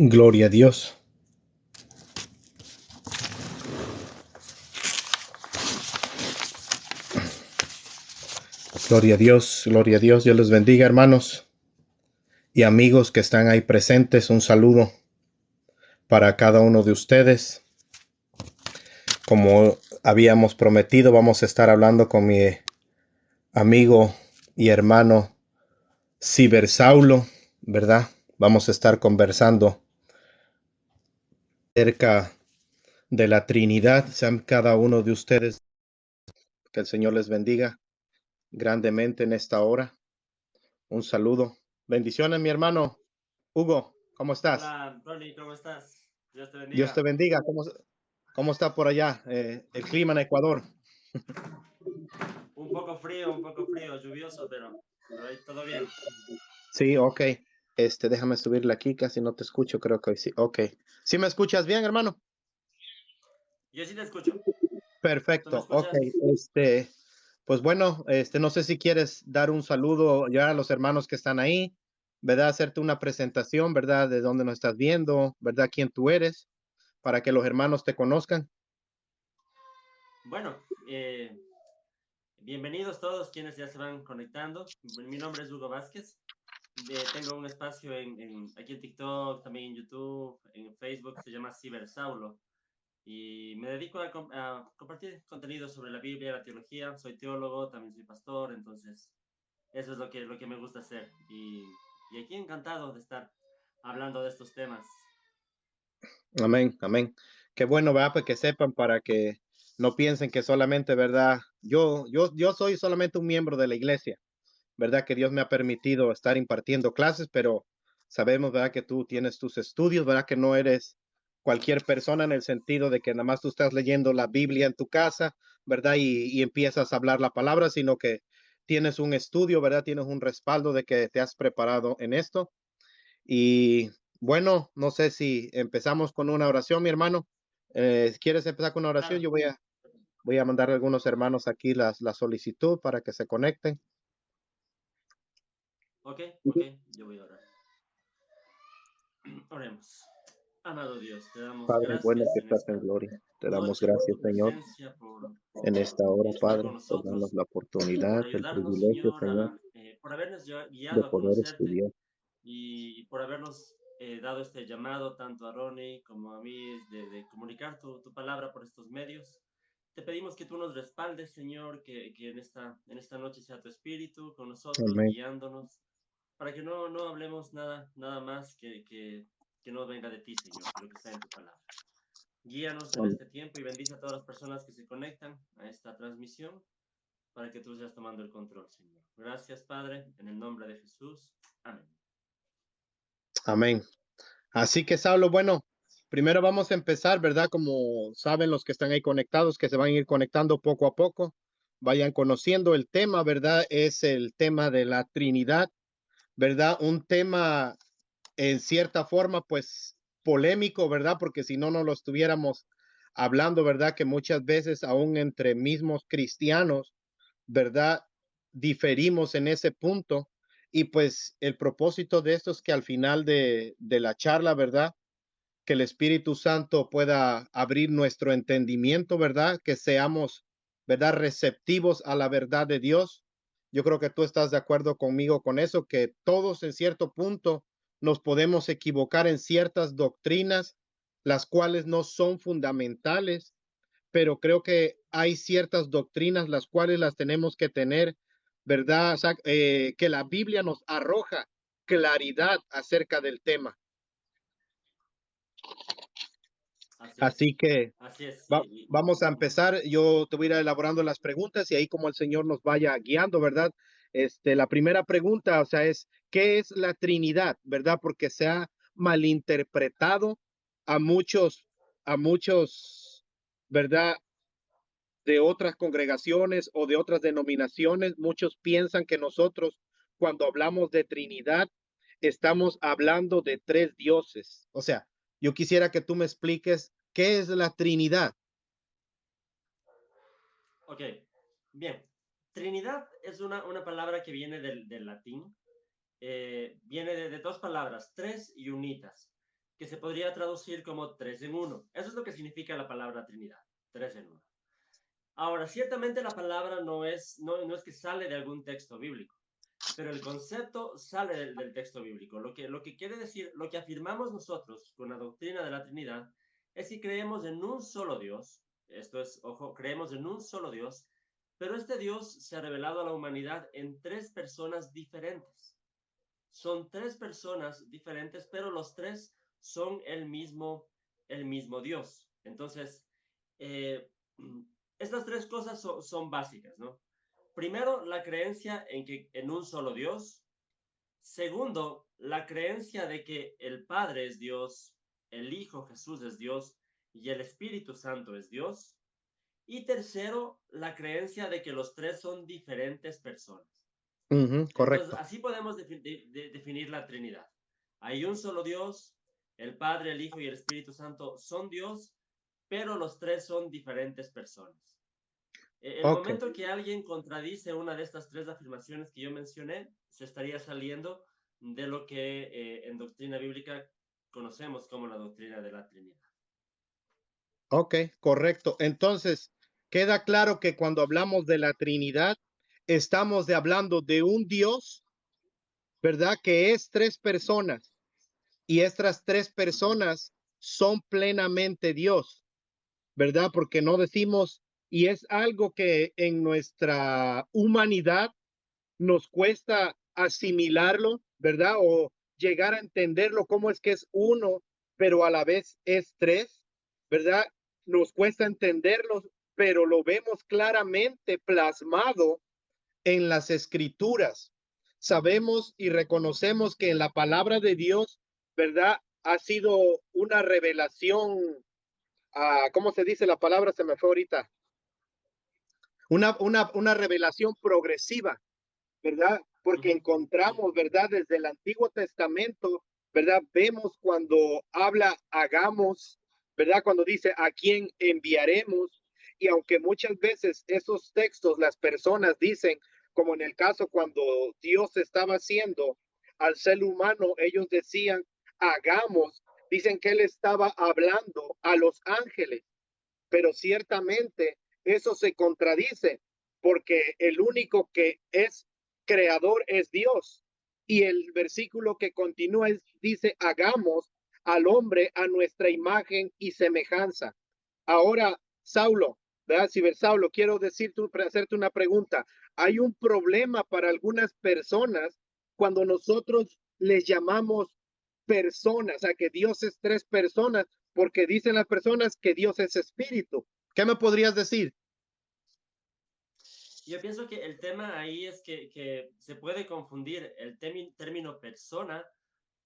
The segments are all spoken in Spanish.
Gloria a Dios. Gloria a Dios, gloria a Dios. Dios les bendiga, hermanos y amigos que están ahí presentes. Un saludo para cada uno de ustedes. Como habíamos prometido, vamos a estar hablando con mi amigo y hermano Ciber Saulo, ¿verdad? Vamos a estar conversando acerca de la Trinidad. Sean cada uno de ustedes, que el Señor les bendiga grandemente en esta hora. Un saludo. Bendiciones, mi hermano Hugo. ¿Cómo estás? Hola, Ronnie, ¿cómo estás? Dios te Dios te bendiga. bendiga. ¿Cómo está por allá el clima en Ecuador? Un poco frío, lluvioso, pero ahí todo bien. Sí, ok. Déjame subirle aquí, casi no te escucho, creo que hoy sí. Ok. ¿Sí me escuchas bien, hermano? Yo sí te escucho. ¿Tú me Perfecto. Ok. escuchas? Pues bueno, no sé si quieres dar un saludo ya a los hermanos que están ahí, ¿verdad? Hacerte una presentación, ¿verdad? De dónde nos estás viendo, ¿verdad? Quién tú eres, para que los hermanos te conozcan. Bueno, bienvenidos todos quienes ya se van conectando. Mi nombre es Hugo Vázquez. Tengo un espacio aquí en TikTok, también en YouTube, en Facebook, se llama Cibersaulo. Y me dedico a compartir contenido sobre la Biblia, la teología. Soy teólogo, también soy pastor, entonces eso es lo que me gusta hacer. Y aquí encantado de estar hablando de estos temas. Amén, amén. Qué bueno, ¿verdad? Pues que sepan para que no piensen que solamente, ¿verdad? Yo soy solamente un miembro de la iglesia, ¿verdad? Que Dios me ha permitido estar impartiendo clases, pero sabemos, ¿verdad? Que tú tienes tus estudios, ¿verdad? Que no eres cualquier persona en el sentido de que nada más tú estás leyendo la Biblia en tu casa, ¿verdad? Y empiezas a hablar la palabra, sino que tienes un estudio, ¿verdad? Tienes un respaldo de que te has preparado en esto. Y bueno, no sé si empezamos con una oración, mi hermano. ¿Quieres empezar con una oración? Claro, Voy a mandar a algunos hermanos aquí la solicitud para que se conecten. ok, ok, yo voy a orar. Oremos. Amado Dios, te damos Padre, bueno gracias que en estás esta en gloria. Te damos noche por gracias, tu Señor, presencia, en esta hora, por estar Padre, con por darnos nosotros, la por oportunidad, el ayudarnos, privilegio, Señor, Señor, por habernos de guiado a poder conocerte estudiar. y por habernos dado este llamado tanto a Ronnie como a mí de comunicar tu palabra por estos medios. Te pedimos que tú nos respaldes, Señor, que en esta noche sea tu espíritu con nosotros, Amén. guiándonos, para que no hablemos nada más que no venga de ti, Señor, pero que sea en tu palabra. Guíanos en Amén. este tiempo y bendice a todas las personas que se conectan a esta transmisión para que tú seas tomando el control, Señor. Gracias, Padre, en el nombre de Jesús. Amén. Amén. Así que, Saulo, bueno, primero vamos a empezar, ¿verdad? Como saben los que están ahí conectados, que se van a ir conectando poco a poco, vayan conociendo el tema, ¿verdad? Es el tema de la Trinidad, ¿verdad? Un tema en cierta forma, pues polémico, ¿verdad? Porque si no, no lo estuviéramos hablando, ¿verdad? Que muchas veces aún entre mismos cristianos, ¿verdad? Diferimos en ese punto. Y pues el propósito de esto es que al final de la charla, ¿verdad? Que el Espíritu Santo pueda abrir nuestro entendimiento, ¿verdad? Que seamos, ¿verdad? Receptivos a la verdad de Dios. Yo creo que tú estás de acuerdo conmigo con eso, que todos en cierto punto nos podemos equivocar en ciertas doctrinas, las cuales no son fundamentales, pero creo que hay ciertas doctrinas las cuales las tenemos que tener, ¿verdad? O sea, que la Biblia nos arroja claridad acerca del tema. Así es. Así que Así es, sí. vamos a empezar. Yo te voy a ir elaborando las preguntas y ahí como el Señor nos vaya guiando, ¿verdad? La primera pregunta, o sea, es, ¿qué es la Trinidad? ¿Verdad? Porque se ha malinterpretado a muchos, ¿verdad? De otras congregaciones o de otras denominaciones. Muchos piensan que nosotros, cuando hablamos de Trinidad, estamos hablando de tres dioses. O sea, yo quisiera que tú me expliques qué es la Trinidad. Ok, bien. Trinidad es una palabra que viene del latín. Viene de dos palabras, tres y unitas, que se podría traducir como tres en uno. Eso es lo que significa la palabra Trinidad, tres en uno. Ahora, ciertamente la palabra no es que sale de algún texto bíblico, pero el concepto sale del texto bíblico. Lo que quiere decir, lo que afirmamos nosotros con la doctrina de la Trinidad, es que creemos en un solo Dios. Esto es, ojo, creemos en un solo Dios, pero este Dios se ha revelado a la humanidad en tres personas diferentes. Son tres personas diferentes, pero los tres son el mismo Dios. Entonces, eh, estas tres cosas son básicas, ¿no? Primero, la creencia en un solo Dios. Segundo, la creencia de que el Padre es Dios, el Hijo Jesús es Dios y el Espíritu Santo es Dios. Y tercero, la creencia de que los tres son diferentes personas. Entonces, Correcto. así podemos definir la Trinidad. Hay un solo Dios, el Padre, el Hijo y el Espíritu Santo son Dios, pero los tres son diferentes personas. El Ok. momento que alguien contradice una de estas tres afirmaciones que yo mencioné, se estaría saliendo de lo que en doctrina bíblica conocemos como la doctrina de la Trinidad. Ok, correcto. Entonces, queda claro que cuando hablamos de la Trinidad, estamos hablando de un Dios, ¿verdad? Que es tres personas y estas tres personas son plenamente Dios, ¿verdad? Porque no decimos, y es algo que en nuestra humanidad nos cuesta asimilarlo, ¿verdad? O llegar a entenderlo, cómo es que es uno, pero a la vez es tres, ¿verdad? Nos cuesta entenderlo, pero lo vemos claramente plasmado en las escrituras. Sabemos y reconocemos que en la palabra de Dios, ¿verdad? Ha sido una revelación, ¿cómo se dice la palabra? Se me fue ahorita. Una revelación progresiva, ¿verdad? Porque Sí. encontramos, ¿verdad? Desde el Antiguo Testamento, ¿verdad? Vemos cuando habla hagamos, ¿verdad? Cuando dice a quién enviaremos. Y aunque muchas veces esos textos las personas dicen, como en el caso cuando Dios estaba haciendo al ser humano, ellos decían hagamos, dicen que él estaba hablando a los ángeles, pero ciertamente eso se contradice porque el único que es creador es Dios. Y el versículo que continúa dice, hagamos al hombre a nuestra imagen y semejanza. Ahora, Saulo, ¿verdad? Saulo, quiero decirte, hacerte una pregunta. Hay un problema para algunas personas cuando nosotros les llamamos personas, a que Dios es tres personas, porque dicen las personas que Dios es espíritu. ¿Qué me podrías decir? Yo pienso que el tema ahí es que se puede confundir el término persona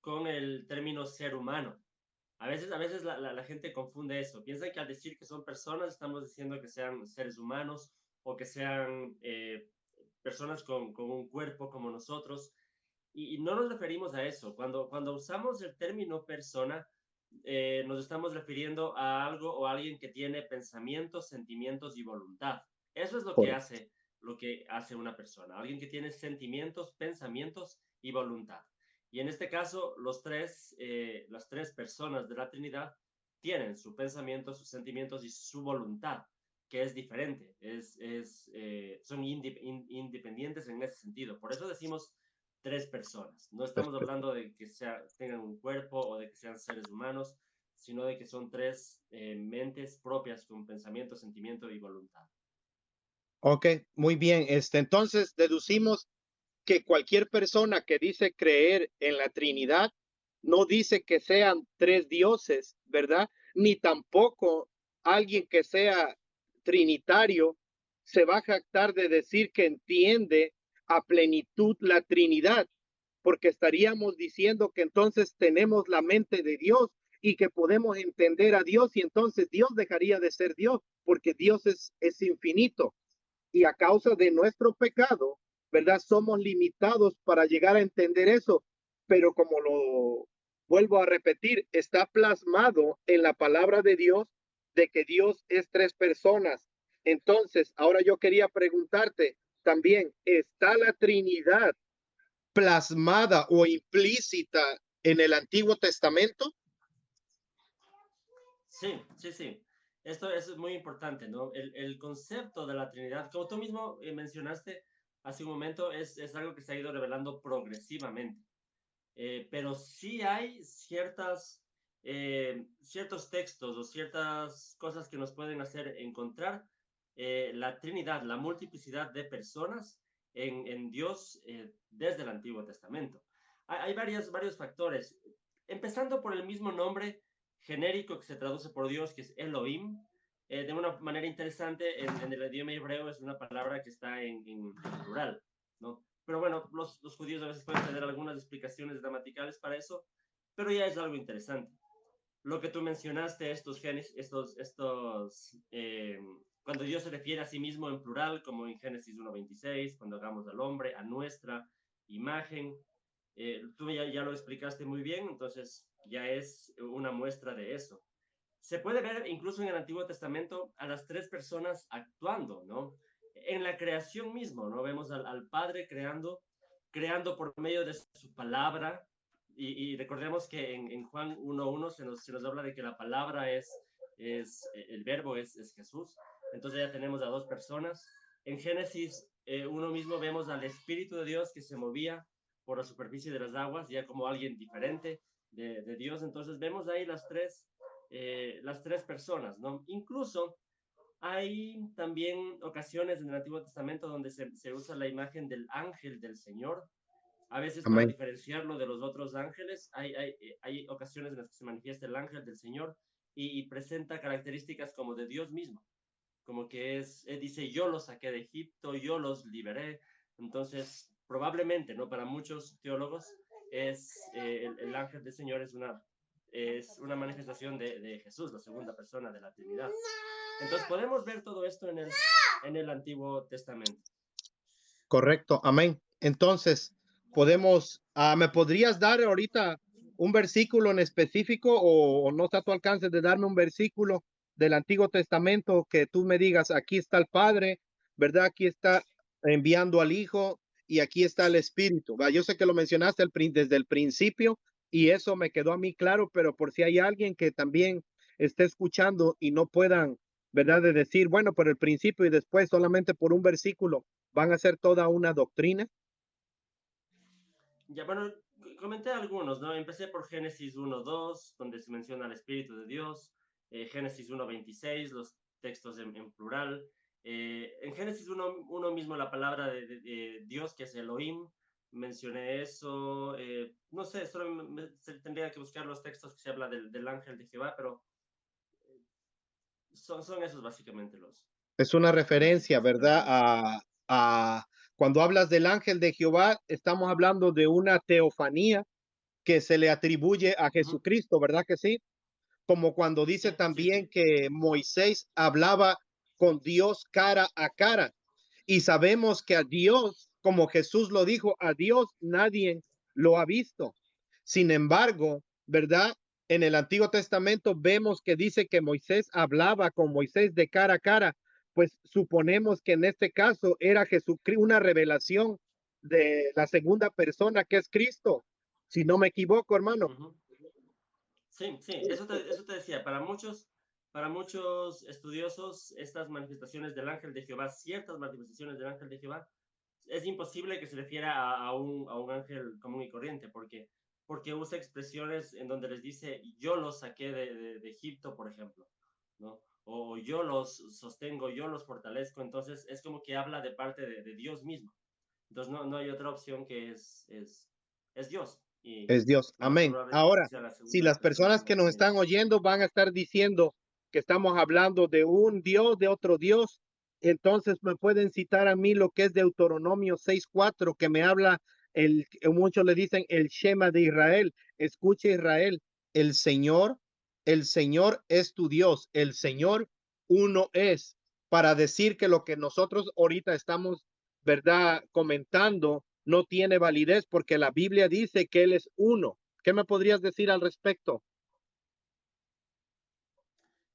con el término ser humano. A veces la gente confunde eso. Piensa que al decir que son personas, estamos diciendo que sean seres humanos o que sean personas con un cuerpo como nosotros. Y no nos referimos a eso. Cuando usamos el término persona, nos estamos refiriendo a algo o a alguien que tiene pensamientos, sentimientos y voluntad. Eso es Correcto. lo que hace una persona. Alguien que tiene sentimientos, pensamientos y voluntad. Y en este caso, las tres personas de la Trinidad tienen su pensamiento, sus sentimientos y su voluntad, que es diferente, son independientes en ese sentido. Por eso decimos tres personas. No estamos hablando de que tengan un cuerpo o de que sean seres humanos, sino de que son tres mentes propias con pensamiento, sentimiento y voluntad. Ok, muy bien. Entonces deducimos que cualquier persona que dice creer en la Trinidad no dice que sean tres dioses, ¿verdad? Ni tampoco alguien que sea trinitario se va a jactar de decir que entiende a plenitud la Trinidad, porque estaríamos diciendo que entonces tenemos la mente de Dios y que podemos entender a Dios y entonces Dios dejaría de ser Dios, porque Dios es infinito y a causa de nuestro pecado, ¿verdad? Somos limitados para llegar a entender eso, pero como lo vuelvo a repetir, está plasmado en la palabra de Dios de que Dios es tres personas. Entonces, ahora yo quería preguntarte también, ¿está la Trinidad plasmada o implícita en el Antiguo Testamento? Sí, sí, sí. Esto es muy importante, ¿no? El concepto de la Trinidad, como tú mismo mencionaste hace un momento, es algo que se ha ido revelando progresivamente. Pero sí hay ciertos textos o ciertas cosas que nos pueden hacer encontrar la Trinidad, la multiplicidad de personas en Dios desde el Antiguo Testamento. Hay varios factores, empezando por el mismo nombre genérico que se traduce por Dios, que es Elohim. De una manera interesante, en el idioma hebreo es una palabra que está en plural, ¿no? Pero bueno, los judíos a veces pueden tener algunas explicaciones gramaticales para eso, pero ya es algo interesante. Lo que tú mencionaste, estos genes, cuando Dios se refiere a sí mismo en plural, como en Génesis 1:26, cuando hagamos al hombre a nuestra imagen, tú ya lo explicaste muy bien, entonces ya es una muestra de eso. Se puede ver incluso en el Antiguo Testamento a las tres personas actuando, ¿no? En la creación mismo, ¿no? Vemos al Padre creando por medio de su palabra, y recordemos que en Juan 1:1 se nos habla de que la palabra el verbo es Jesús, entonces ya tenemos a dos personas. En Génesis 1 mismo vemos al Espíritu de Dios que se movía por la superficie de las aguas, ya como alguien diferente de Dios, entonces vemos ahí las tres personas, ¿no? Incluso hay también ocasiones en el Antiguo Testamento donde se usa la imagen del ángel del Señor, a veces para Amén. diferenciarlo de los otros ángeles. Hay ocasiones en las que se manifiesta el ángel del Señor y presenta características como de Dios mismo, como que dice, yo los saqué de Egipto, yo los liberé. Entonces, probablemente, ¿no? Para muchos teólogos, el ángel del Señor es una manifestación de Jesús, la segunda persona de la Trinidad. Entonces, podemos ver todo esto en el Antiguo Testamento. Correcto, amén. Entonces, ¿me podrías dar ahorita un versículo en específico o no está a tu alcance de darme un versículo del Antiguo Testamento que tú me digas, aquí está el Padre, ¿verdad? Aquí está enviando al Hijo y aquí está el Espíritu. ¿Va? Yo sé que lo mencionaste desde el principio y eso me quedó a mí claro, pero por si hay alguien que también esté escuchando y no puedan, ¿verdad? De decir, bueno, por el principio y después solamente por un versículo van a ser toda una doctrina. Ya, bueno, comenté algunos, ¿no? Empecé por Génesis 1:2, donde se menciona el Espíritu de Dios, Génesis 1:26, los textos en plural. En Génesis 1:1 mismo la palabra de Dios, que es Elohim, mencioné eso. No sé, solo tendría que buscar los textos que se habla del ángel de Jehová, pero son esos básicamente Es una los referencia, versículos que ¿verdad? mencioné. Cuando hablas del ángel de Jehová, estamos hablando de una teofanía que se le atribuye a Ujú. Jesucristo, ¿verdad que sí? Como cuando dice Sí, sí, también sí. que Moisés hablaba con Dios cara a cara. Y sabemos que a Dios, como Jesús lo dijo, a Dios nadie lo ha visto. Sin embargo, ¿verdad? En el Antiguo Testamento vemos que dice que Moisés hablaba con Moisés de cara a cara, pues suponemos que en este caso era Jesucristo, una revelación de la segunda persona que es Cristo, si no me equivoco, hermano. Ujú. Sí, sí, eso te decía, para muchos estudiosos, estas manifestaciones del ángel de Jehová, ciertas manifestaciones del ángel de Jehová, es imposible que se refiera a un ángel común y corriente, porque usa expresiones en donde les dice, yo los saqué de Egipto, por ejemplo, ¿no? O yo los sostengo, yo los fortalezco, entonces es como que habla de parte de Dios mismo. Entonces no hay otra opción que es Dios, y Es Dios. lo más Amén. probable es que Ahora, sea la si segunda las persona personas de la que nos Trinidad. están oyendo van a estar diciendo que estamos hablando de un Dios, de otro Dios, entonces me pueden citar a mí lo que es Deuteronomio 6:4, que me habla, muchos le dicen el Shema de Israel. Escuche Israel, el Señor, el Señor es tu Dios, el Señor uno es, para decir que lo que nosotros ahorita estamos, ¿verdad? Comentando no tiene validez porque la Biblia dice que Él es uno. ¿Qué me podrías decir al respecto?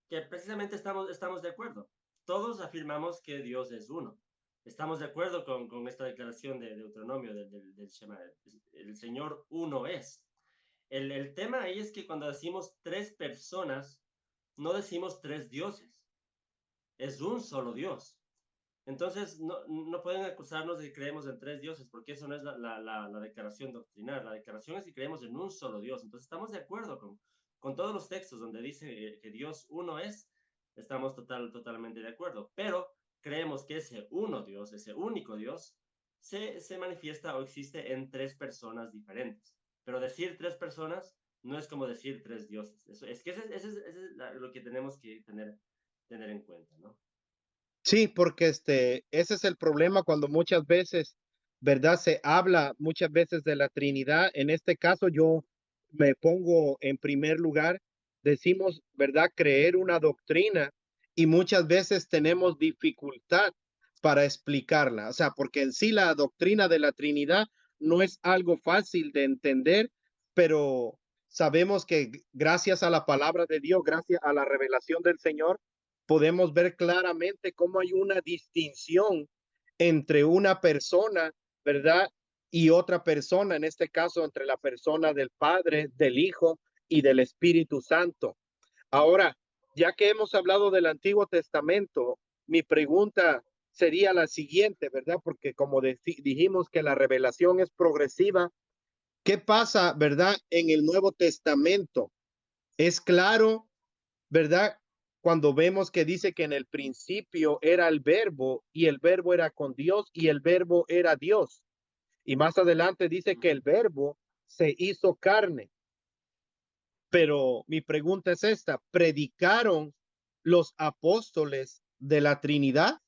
Que precisamente estamos de acuerdo. Todos afirmamos que Dios es uno. Estamos de acuerdo con esta declaración de Deuteronomio del Shema. El Señor uno es. El tema ahí es que cuando decimos tres personas, no decimos tres dioses, es un solo Dios. Entonces, no pueden acusarnos de que creemos en tres dioses, porque eso no es la declaración doctrinal. La declaración es que creemos en un solo Dios. Entonces, estamos de acuerdo con todos los textos donde dice que Dios uno es, estamos totalmente de acuerdo. Pero creemos que ese uno Dios, ese único Dios, se manifiesta o existe en tres personas diferentes. Pero decir tres personas no es como decir tres dioses. Eso, es que ese es lo que tenemos que tener en cuenta, ¿no? Sí, porque ese es el problema cuando muchas veces, ¿verdad? Se habla muchas veces de la Trinidad. En este caso, yo me pongo en primer lugar, decimos, ¿verdad? Creer una doctrina y muchas veces tenemos dificultad para explicarla. O sea, porque en sí la doctrina de la Trinidad no es algo fácil de entender, pero sabemos que gracias a la palabra de Dios, gracias a la revelación del Señor, podemos ver claramente cómo hay una distinción entre una persona, ¿verdad? Y otra persona, en este caso, entre la persona del Padre, del Hijo y del Espíritu Santo. Ahora, ya que hemos hablado del Antiguo Testamento, mi pregunta sería la siguiente, ¿verdad? Porque como dijimos que la revelación es progresiva, ¿qué pasa, verdad, en el Nuevo Testamento? Es claro, ¿verdad? Cuando vemos que dice que en el principio era el verbo y el verbo era con Dios y el verbo era Dios. Y más adelante dice que el verbo se hizo carne. Pero mi pregunta es esta, ¿predicaron los apóstoles de la Trinidad?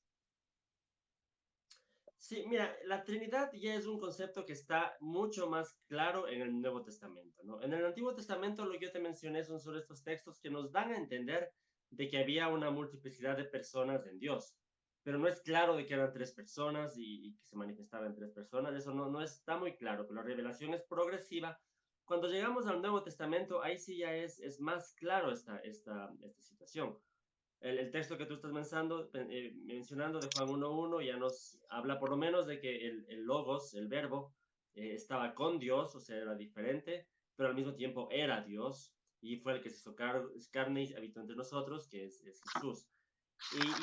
Sí, mira, la Trinidad ya es un concepto que está mucho más claro en el Nuevo Testamento, ¿no? En el Antiguo Testamento lo que yo te mencioné son solo estos textos que nos dan a entender de que había una multiplicidad de personas en Dios, pero no es claro de que eran tres personas y que se manifestaban tres personas, eso no está muy claro, pero la revelación es progresiva. Cuando llegamos al Nuevo Testamento, ahí sí ya es más claro esta situación. El texto que tú estás mencionando de Juan 1.1 ya nos habla por lo menos de que el logos, el verbo, estaba con Dios, o sea, era diferente, pero al mismo tiempo era Dios y fue el que se hizo carne y habitó entre nosotros, que es Jesús.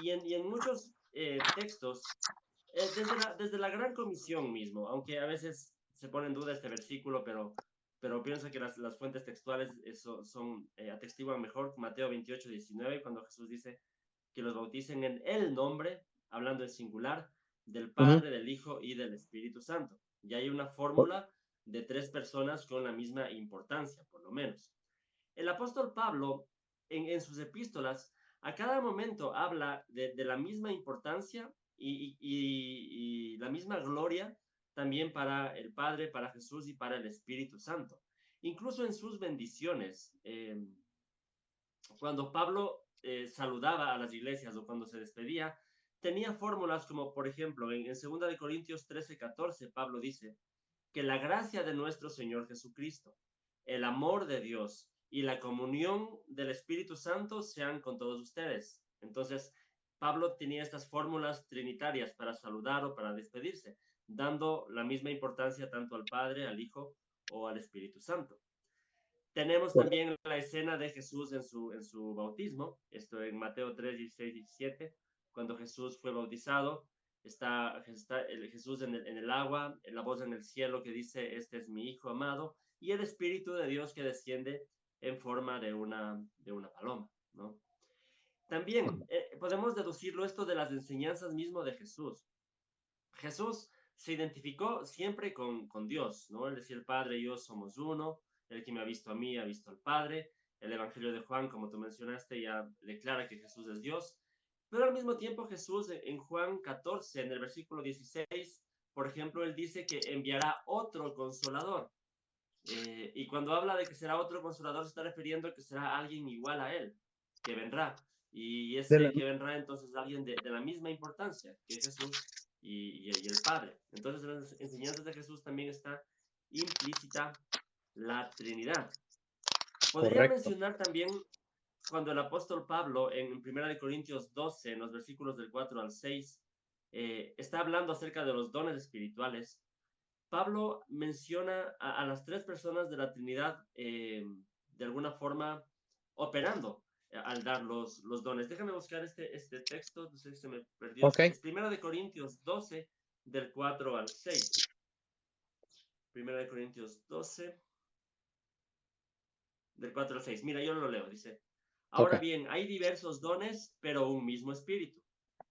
Y en muchos textos, desde la Gran Comisión mismo, aunque a veces se pone en duda este versículo, pero pienso que las fuentes textuales atestiguan mejor. Mateo 28.19, cuando Jesús dice que los bauticen en el nombre, hablando en singular, del Uh -huh. Padre, del Hijo y del Espíritu Santo. Y hay una fórmula de tres personas con la misma importancia, por lo menos. El apóstol Pablo, en sus epístolas, a cada momento habla de la misma importancia y la misma gloria también para el Padre, para Jesús y para el Espíritu Santo. Incluso en sus bendiciones, cuando Pablo saludaba a las iglesias o cuando se despedía, tenía fórmulas como, por ejemplo, en 2 de Corintios 13:14, Pablo dice que la gracia de nuestro Señor Jesucristo, el amor de Dios y la comunión del Espíritu Santo sean con todos ustedes. Entonces, Pablo tenía estas fórmulas trinitarias para saludar o para despedirse, dando la misma importancia tanto al Padre, al Hijo o al Espíritu Santo. Tenemos también la escena de Jesús en su bautismo, esto en Mateo 3, 16, 17, cuando Jesús fue bautizado, está Jesús en el agua, la voz en el cielo que dice, este es mi Hijo amado, y el Espíritu de Dios que desciende en forma de una paloma, ¿no? También podemos deducirlo esto de las enseñanzas mismo de Jesús. Jesús se identificó siempre con Dios, ¿no? Él decía, el Padre y yo somos uno, el que me ha visto a mí ha visto al Padre. El Evangelio de Juan, como tú mencionaste, ya declara que Jesús es Dios. Pero al mismo tiempo Jesús en Juan 14, en el versículo 16, por ejemplo, él dice que enviará otro consolador. Y cuando habla de que será otro consolador, se está refiriendo a que será alguien igual a él, que vendrá. Y De la, ese que vendrá entonces alguien de la misma importancia que Jesús y el Padre. Entonces en las enseñanzas de Jesús también está implícita la Trinidad. Podría correcto. mencionar también cuando el apóstol Pablo en 1 Corintios 12, en los versículos del 4 al 6, está hablando acerca de los dones espirituales. Pablo menciona a las tres personas de la Trinidad de alguna forma operando. al dar los dones. Déjame buscar este texto, no sé si se me perdió. Ok, Es 1 Corintios 12, del 4 al 6. 1 Corintios 12, del 4 al 6. Mira, yo lo leo, dice. ok. Ahora bien, hay diversos dones, pero un mismo espíritu.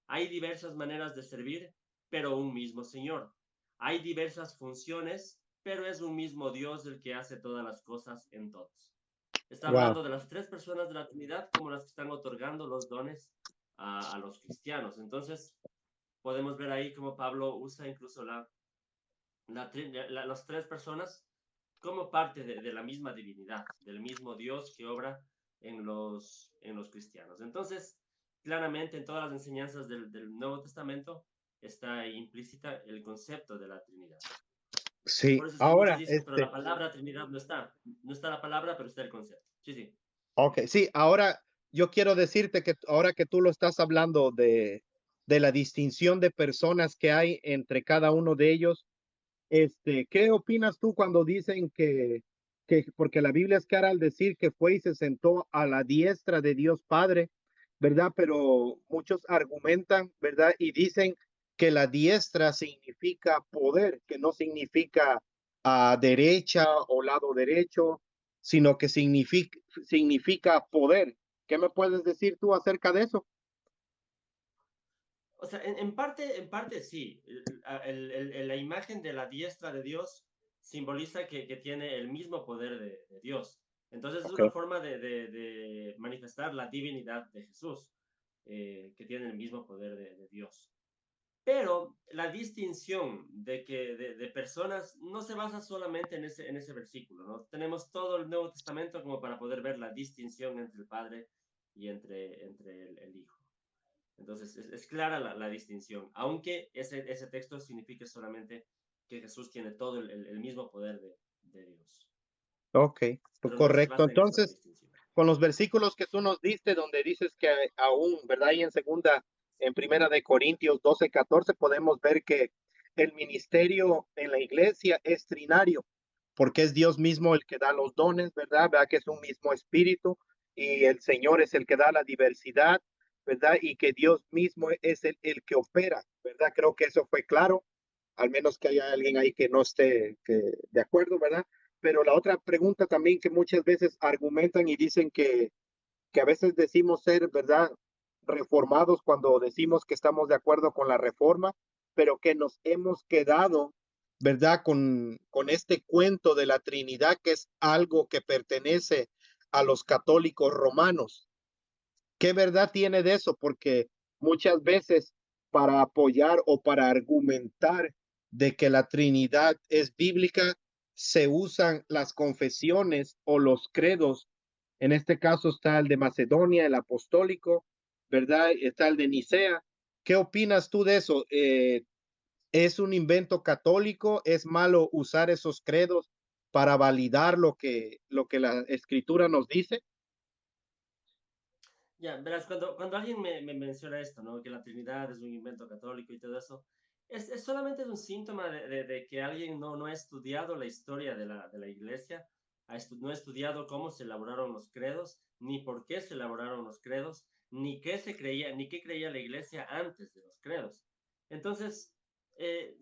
Hay diversas maneras de servir, pero un mismo Señor. Hay diversas funciones, pero es un mismo Dios el que hace todas las cosas en todos. Está Wow. hablando de las tres personas de la Trinidad como las que están otorgando los dones a los cristianos. Entonces, podemos ver ahí cómo Pablo usa incluso las tres personas como parte de la misma divinidad, del mismo Dios que obra en los cristianos. Entonces, claramente en todas las enseñanzas del Nuevo Testamento está implícita el concepto de la Trinidad. Por Sí, eso es que muchos ahora, dicen, pero la palabra Trinidad no está. No está la palabra, pero está el concepto. Sí, sí. ok, sí, ahora yo quiero decirte que ahora que tú lo estás hablando de la distinción de personas que hay entre cada uno de ellos, ¿qué opinas tú cuando dicen porque la Biblia es clara al decir que fue y se sentó a la diestra de Dios Padre, ¿verdad? Pero muchos argumentan, ¿verdad? Y dicen que la diestra significa poder, que no significa derecha o lado derecho, sino que significa poder. ¿Qué me puedes decir tú acerca de eso? O sea, en parte sí. La imagen de la diestra de Dios simboliza que tiene el mismo poder de Dios. Entonces es Ok, una forma de manifestar la divinidad de Jesús, que tiene el mismo poder de Dios. Pero la distinción de personas no se basa solamente en ese versículo, ¿no? Tenemos todo el Nuevo Testamento como para poder ver la distinción entre el Padre y entre el Hijo. Entonces, es clara la distinción, aunque ese texto signifique solamente que Jesús tiene todo el mismo poder de Dios, ok, pero no se correcto. basa en eso la Entonces, distinción. con los versículos que tú nos diste, donde dices que aún, ¿verdad? Y en primera de Corintios 12, 14, podemos ver que el ministerio en la iglesia es trinario, porque es Dios mismo el que da los dones, ¿verdad? ¿Verdad? Que es un mismo espíritu y el Señor es el que da la diversidad, ¿verdad? Y que Dios mismo es el que opera, ¿verdad? Creo que eso fue claro, al menos que haya alguien ahí que no esté de acuerdo, ¿verdad? Pero la otra pregunta también que muchas veces argumentan y dicen que a veces decimos ser, ¿verdad? Reformados cuando decimos que estamos de acuerdo con la reforma, pero que nos hemos quedado, ¿verdad? Con este cuento de la Trinidad, que es algo que pertenece a los católicos romanos. ¿Qué verdad tiene de eso? Porque muchas veces para apoyar o para argumentar de que la Trinidad es bíblica, se usan las confesiones o los credos. En este caso está el de Macedonia, el apostólico, ¿verdad? Está el de Nicea. ¿Qué opinas tú de eso? ¿Es un invento católico? ¿Es malo usar esos credos para validar lo que la escritura nos dice? Ya, verás, cuando alguien me menciona esto, ¿no? Que la Trinidad es un invento católico y todo eso, es solamente un síntoma de que alguien no ha estudiado la historia de la iglesia, no ha estudiado cómo se elaboraron los credos, ni por qué se elaboraron los credos, ni qué creía la iglesia antes de los credos. Entonces, eh,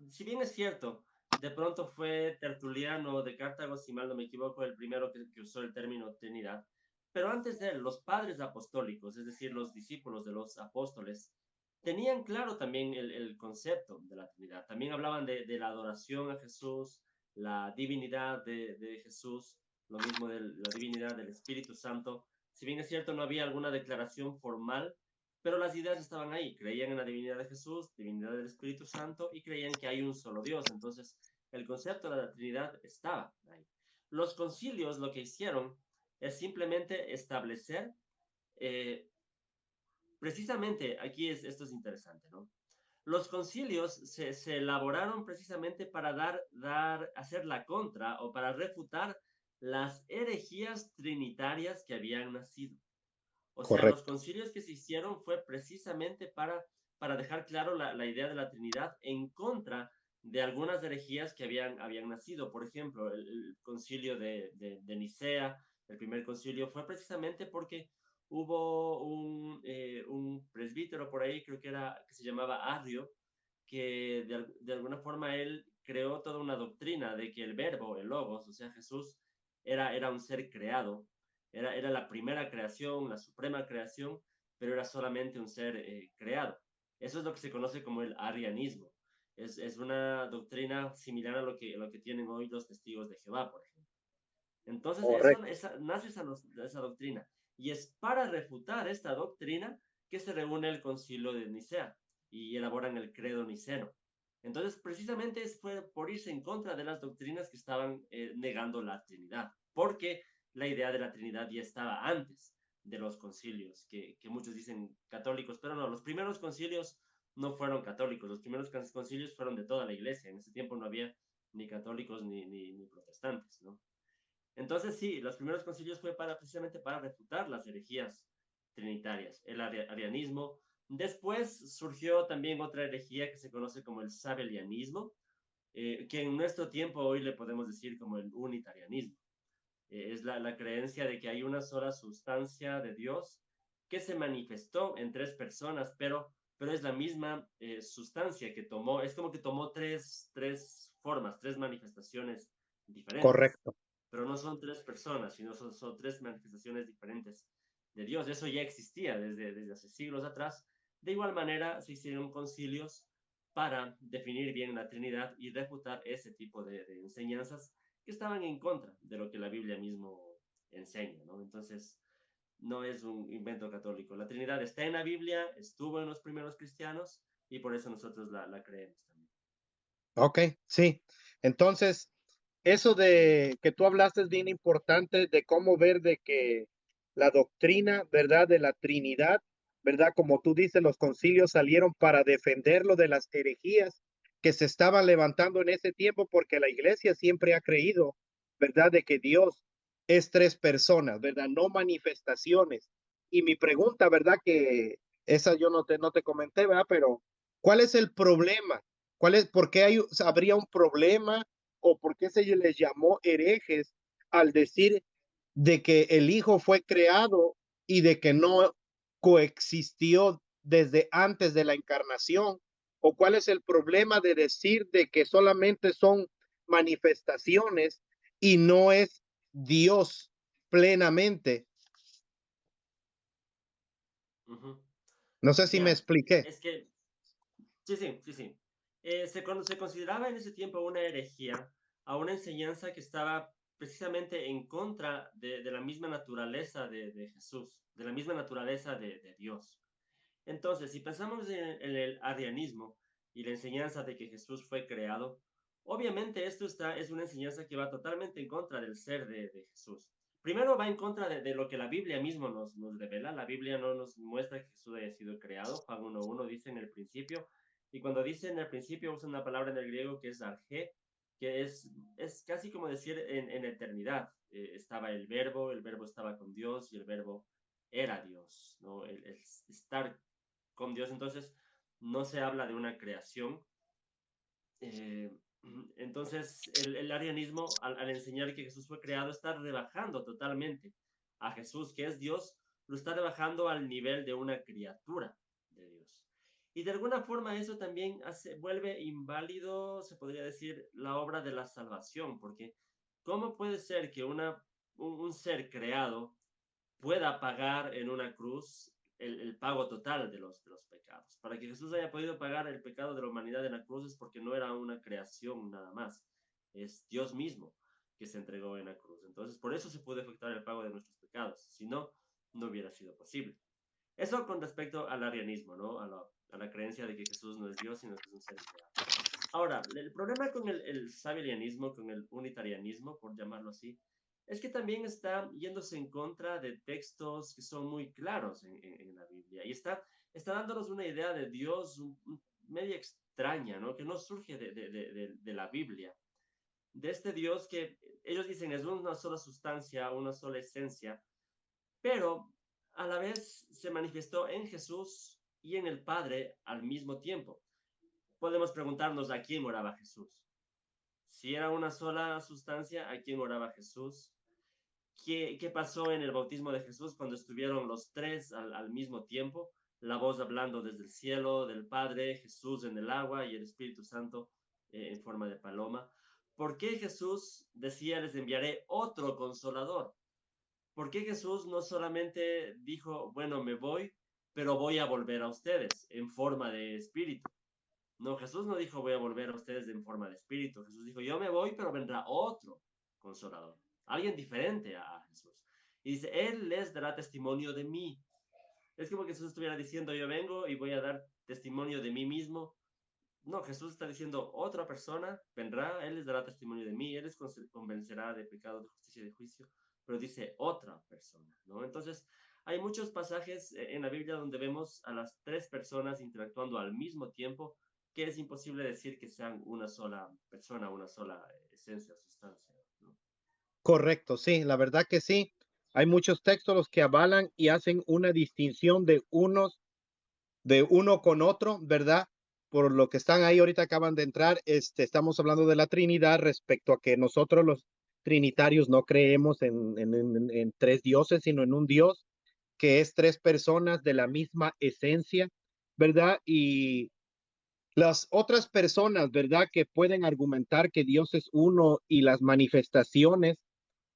si bien es cierto, de pronto fue Tertuliano de Cartago, si mal no me equivoco, el primero que usó el término Trinidad. Pero antes de él, los padres apostólicos, es decir, los discípulos de los apóstoles, tenían claro también el concepto de la Trinidad. También hablaban de la adoración a Jesús, la divinidad de Jesús, lo mismo de la divinidad del Espíritu Santo. Si bien es cierto, no había alguna declaración formal, pero las ideas estaban ahí. Creían en la divinidad de Jesús, divinidad del Espíritu Santo y creían que hay un solo Dios. Entonces, el concepto de la Trinidad estaba ahí. Los concilios lo que hicieron es simplemente establecer, eh, precisamente, esto es interesante, ¿no? Los concilios se elaboraron precisamente para hacer la contra o para refutar las herejías trinitarias que habían nacido. O sea, los Correcto. concilios que se hicieron fue precisamente para dejar claro la idea de la Trinidad en contra de algunas herejías que habían nacido. Por ejemplo, el concilio de Nicea, el primer concilio, fue precisamente porque hubo un presbítero por ahí, creo que era, que se llamaba Arrio, que de alguna forma él creó toda una doctrina de que el verbo, el logos, o sea, Jesús, era un ser creado, era la primera creación, la suprema creación, pero era solamente un ser creado. Eso es lo que se conoce como el arrianismo. Es una doctrina similar a lo que tienen hoy los testigos de Jehová, por ejemplo. Entonces, Correcto, nace esa doctrina. Y es para refutar esta doctrina que se reúne el concilio de Nicea y elaboran el credo niceno. Entonces, precisamente fue por irse en contra de las doctrinas que estaban negando la Trinidad, porque la idea de la Trinidad ya estaba antes de los concilios, que muchos dicen católicos, pero no, los primeros concilios no fueron católicos, los primeros concilios fueron de toda la iglesia. En ese tiempo no había ni católicos ni protestantes, ¿no? Entonces, sí, los primeros concilios fue precisamente para refutar las herejías trinitarias, el arianismo. Después surgió también otra herejía que se conoce como el sabelianismo, que en nuestro tiempo hoy le podemos decir como el unitarianismo. Es la creencia de que hay una sola sustancia de Dios que se manifestó en tres personas, pero es la misma sustancia que tomó, es como que tomó tres formas, tres manifestaciones diferentes, correcto. pero no son tres personas, sino son tres manifestaciones diferentes de Dios. Eso ya existía desde hace siglos atrás. De igual manera, se hicieron concilios para definir bien la Trinidad y refutar ese tipo de enseñanzas que estaban en contra de lo que la Biblia mismo enseña, ¿no? Entonces, no es un invento católico. La Trinidad está en la Biblia, estuvo en los primeros cristianos y por eso nosotros la creemos también. Ok, sí. Entonces, eso de que tú hablaste es bien importante de cómo ver de que la doctrina, ¿verdad? De la Trinidad, ¿verdad? Como tú dices, los concilios salieron para defenderlo de las herejías que se estaban levantando en ese tiempo, porque la iglesia siempre ha creído, ¿verdad? De que Dios es tres personas, ¿verdad? No manifestaciones. Y mi pregunta, ¿verdad? Que esa yo no te comenté, ¿verdad? Pero ¿cuál es el problema? ¿Cuál es, por qué habría un problema o por qué se les llamó herejes al decir de que el Hijo fue creado y de que no coexistió desde antes de la encarnación? ¿O cuál es el problema de decir de que solamente son manifestaciones y no es Dios plenamente? Uh -huh. No sé si me Ya, expliqué. es que sí, sí, sí, sí. Se consideraba en ese tiempo una herejía a una enseñanza que estaba precisamente en contra de la misma naturaleza de Jesús, de la misma naturaleza de Dios. Entonces, si pensamos en el arrianismo y la enseñanza de que Jesús fue creado, obviamente es una enseñanza que va totalmente en contra del ser de Jesús. Primero va en contra de lo que la Biblia mismo nos revela. La Biblia no nos muestra que Jesús haya sido creado. Juan 1.1 dice en el principio, y cuando dice en el principio usa una palabra en el griego que es arge, que es casi como decir en eternidad. Estaba el verbo estaba con Dios y el verbo era Dios, ¿no? El estar con Dios, entonces no se habla de una creación. Eh, entonces, el arianismo, al enseñar que Jesús fue creado, está rebajando totalmente a Jesús, que es Dios, lo está rebajando al nivel de una criatura de Dios. Y de alguna forma eso también vuelve inválido, se podría decir, la obra de la salvación, porque ¿cómo puede ser que un ser creado pueda pagar en una cruz el pago total de los pecados? Para que Jesús haya podido pagar el pecado de la humanidad en la cruz es porque no era una creación nada más, es Dios mismo que se entregó en la cruz. Entonces, por eso se pudo efectuar el pago de nuestros pecados, si no, no hubiera sido posible. Eso con respecto al arianismo, ¿no? A la creencia de que Jesús no es Dios, sino que es un ser creado. Ahora, el problema con el sabelianismo, con el unitarianismo, por llamarlo así, es que también está yéndose en contra de textos que son muy claros en la Biblia y está dándonos una idea de Dios media extraña, ¿no? Que no surge de la Biblia, de este Dios que ellos dicen es una sola sustancia, una sola esencia, pero a la vez se manifestó en Jesús y en el Padre al mismo tiempo. Podemos preguntarnos a quién oraba Jesús. Si era una sola sustancia, ¿a quién oraba Jesús? ¿Qué pasó en el bautismo de Jesús cuando estuvieron los tres al mismo tiempo? La voz hablando desde el cielo, del Padre, Jesús en el agua y el Espíritu Santo en forma de paloma. ¿Por qué Jesús decía, les enviaré otro consolador? ¿Por qué Jesús no solamente dijo, bueno, me voy, pero voy a volver a ustedes en forma de espíritu? No, Jesús no dijo, voy a volver a ustedes en forma de espíritu. Jesús dijo, yo me voy, pero vendrá otro consolador, alguien diferente a Jesús. Y dice, Él les dará testimonio de mí. Es como que Jesús estuviera diciendo, yo vengo y voy a dar testimonio de mí mismo. No, Jesús está diciendo, otra persona vendrá, Él les dará testimonio de mí, Él les convencerá de pecado, de justicia y de juicio, pero dice otra persona, ¿no? Entonces, hay muchos pasajes en la Biblia donde vemos a las tres personas interactuando al mismo tiempo, que es imposible decir que sean una sola persona, una sola esencia o sustancia, ¿no? Correcto, sí, la verdad que sí. Hay muchos textos los que avalan y hacen una distinción de uno con otro, ¿verdad? Por lo que están ahí ahorita acaban de entrar, estamos hablando de la Trinidad respecto a que nosotros los trinitarios no creemos en tres dioses, sino en un Dios que es tres personas de la misma esencia, ¿verdad? Y las otras personas, ¿verdad? Que pueden argumentar que Dios es uno y las manifestaciones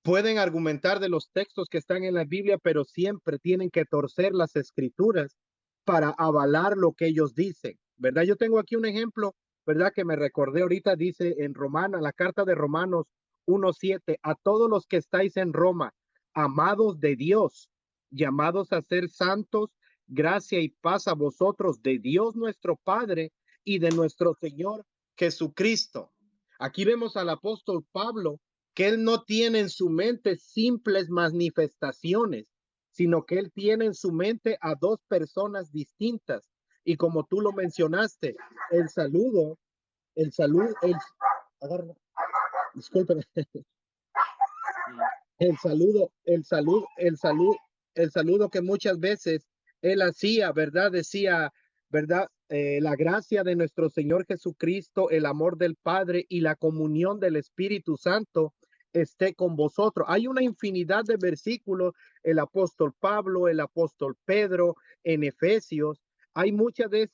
pueden argumentar de los textos que están en la Biblia, pero siempre tienen que torcer las escrituras para avalar lo que ellos dicen, ¿verdad? Yo tengo aquí un ejemplo, ¿verdad? Que me recordé ahorita, dice en Romana, la carta de Romanos 1:7, a todos los que estáis en Roma, amados de Dios, llamados a ser santos, gracia y paz a vosotros de Dios nuestro Padre y de nuestro Señor Jesucristo. Aquí vemos al apóstol Pablo que él no tiene en su mente simples manifestaciones, sino que él tiene en su mente a dos personas distintas. Y como tú lo mencionaste, el saludo, el saludo, agarra, discúlpeme, Mm. el saludo que muchas veces él hacía, ¿verdad? Decía, ¿verdad? La gracia de nuestro Señor Jesucristo, el amor del Padre y la comunión del Espíritu Santo esté con vosotros. Hay una infinidad de versículos, el apóstol Pablo, el apóstol Pedro, en Efesios. Hay muchas de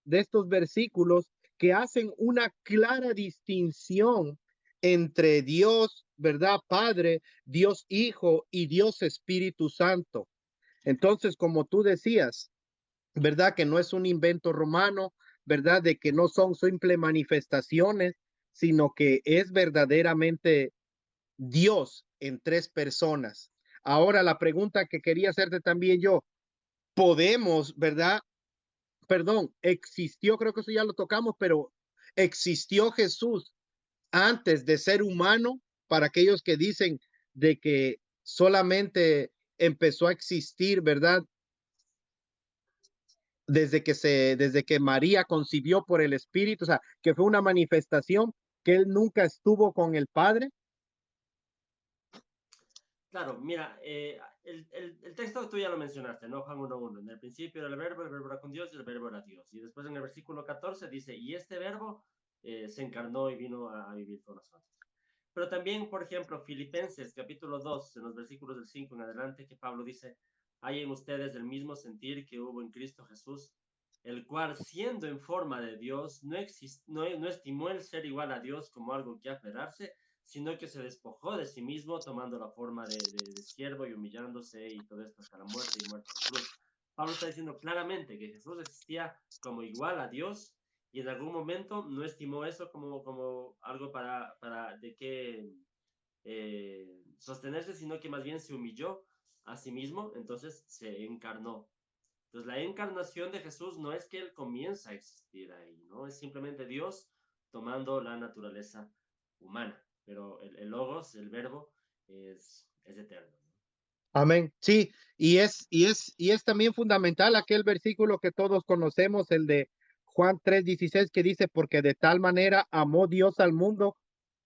estos versículos que hacen una clara distinción entre Dios, ¿verdad? Padre, Dios Hijo y Dios Espíritu Santo. Entonces, como tú decías, ¿verdad? Que no es un invento romano, ¿verdad? De que no son simples manifestaciones, sino que es verdaderamente Dios en tres personas. Ahora, la pregunta que quería hacerte también yo, podemos, ¿verdad? Perdón, existió, creo que eso ya lo tocamos, pero existió Jesús antes de ser humano, para aquellos que dicen de que solamente empezó a existir, ¿verdad? Desde que María concibió por el Espíritu, o sea, que fue una manifestación que él nunca estuvo con el Padre. Claro, mira, el texto tú ya lo mencionaste, ¿no? Juan 1:1. En el principio era el verbo era con Dios y el verbo era Dios. Y después en el versículo 14 dice, y este verbo se encarnó y vino a vivir con nosotros. Pero también, por ejemplo, Filipenses capítulo 2, en los versículos del 5 en adelante, que Pablo dice, hay en ustedes el mismo sentir que hubo en Cristo Jesús, el cual, siendo en forma de Dios, no estimó el ser igual a Dios como algo que aferrarse, sino que se despojó de sí mismo, tomando la forma de siervo y humillándose y todo esto hasta la muerte y muerte de cruz. Pablo está diciendo claramente que Jesús existía como igual a Dios y en algún momento no estimó eso como algo para de qué sostenerse, sino que más bien se humilló a sí mismo, entonces se encarnó. Entonces la encarnación de Jesús no es que Él comienza a existir ahí, ¿no? Es simplemente Dios tomando la naturaleza humana, pero el logos, el verbo, es eterno. Amén. Sí, y es también fundamental aquel versículo que todos conocemos, el de Juan 3:16, que dice, porque de tal manera amó Dios al mundo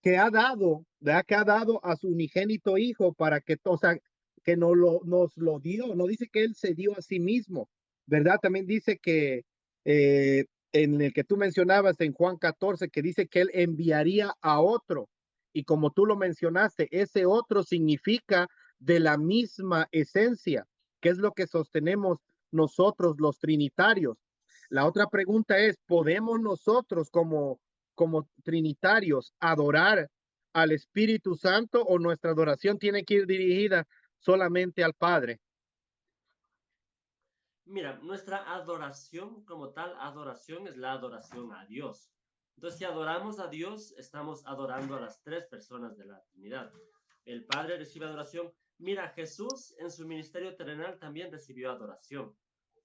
que ha dado, ¿verdad? Que ha dado a su unigénito hijo para que, o sea, que nos lo dio, no dice que él se dio a sí mismo, ¿verdad? También dice que en el que tú mencionabas en Juan 14, que dice que él enviaría a otro. Y como tú lo mencionaste, ese otro significa de la misma esencia, que es lo que sostenemos nosotros los trinitarios. La otra pregunta es, ¿podemos nosotros como trinitarios adorar al Espíritu Santo o nuestra adoración tiene que ir dirigida solamente al Padre? Mira, nuestra adoración como tal, adoración es la adoración a Dios. Entonces, si adoramos a Dios, estamos adorando a las tres personas de la Trinidad. El Padre recibe adoración. Mira, Jesús en su ministerio terrenal también recibió adoración,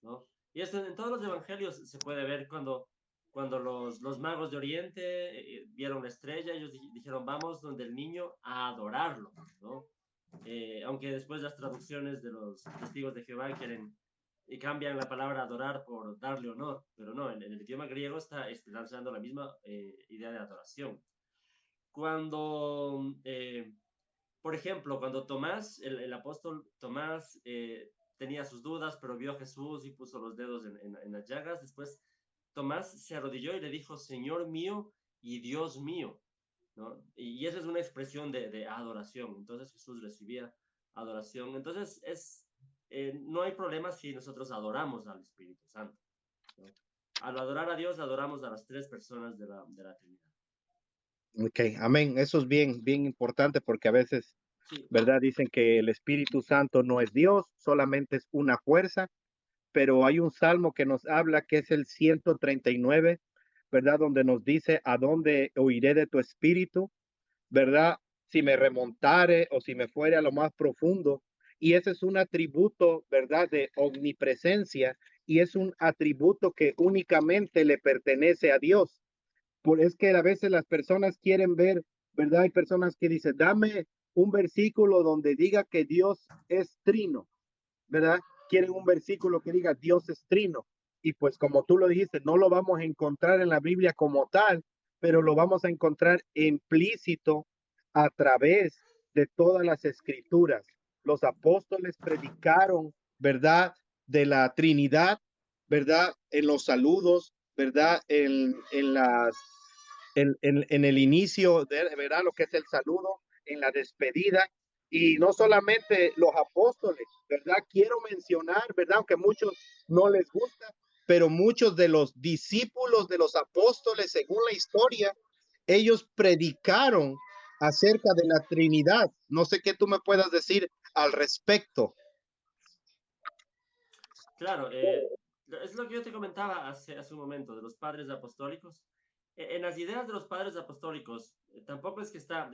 ¿no? Y esto en todos los evangelios se puede ver cuando los magos de Oriente vieron la estrella, ellos dijeron, vamos donde el niño a adorarlo, ¿no? Aunque después las traducciones de los testigos de Jehová quieren y cambian la palabra adorar por darle honor, pero no, en el idioma griego está lanzando la misma idea de adoración. Cuando, por ejemplo, cuando Tomás, el apóstol Tomás, tenía sus dudas, pero vio a Jesús y puso los dedos en las llagas, después Tomás se arrodilló y le dijo, Señor mío y Dios mío, ¿no? Y esa es una expresión de adoración. Entonces Jesús recibía adoración. Entonces no hay problema si nosotros adoramos al Espíritu Santo, ¿no? Al adorar a Dios, adoramos a las tres personas de la Trinidad. Ok, amén. Eso es bien, bien importante porque a veces, Sí, ¿verdad? Dicen que el Espíritu Santo no es Dios, solamente es una fuerza, pero hay un salmo que nos habla que es el 139, ¿verdad? Donde nos dice, ¿a dónde oiré de tu espíritu? ¿Verdad? Si me remontare o si me fuere a lo más profundo. Y ese es un atributo, ¿verdad? De omnipresencia y es un atributo que únicamente le pertenece a Dios. Por es que a veces las personas quieren ver, ¿verdad? Hay personas que dicen, dame un versículo donde diga que Dios es trino, ¿verdad? Quieren un versículo que diga Dios es trino. Y pues como tú lo dijiste, no lo vamos a encontrar en la Biblia como tal, pero lo vamos a encontrar implícito a través de todas las escrituras. Los apóstoles predicaron, ¿verdad? De la Trinidad, ¿verdad? En los saludos, ¿verdad? En el inicio de, ¿verdad? Lo que es el saludo, en la despedida, y no solamente los apóstoles, ¿verdad? Quiero mencionar, ¿verdad? Aunque muchos no les gusta, pero muchos de los discípulos de los apóstoles, según la historia, ellos predicaron acerca de la Trinidad. No sé qué tú me puedas decir al respecto. claro, es lo que yo te comentaba hace un momento de los padres apostólicos. En las ideas de los padres apostólicos, tampoco es que está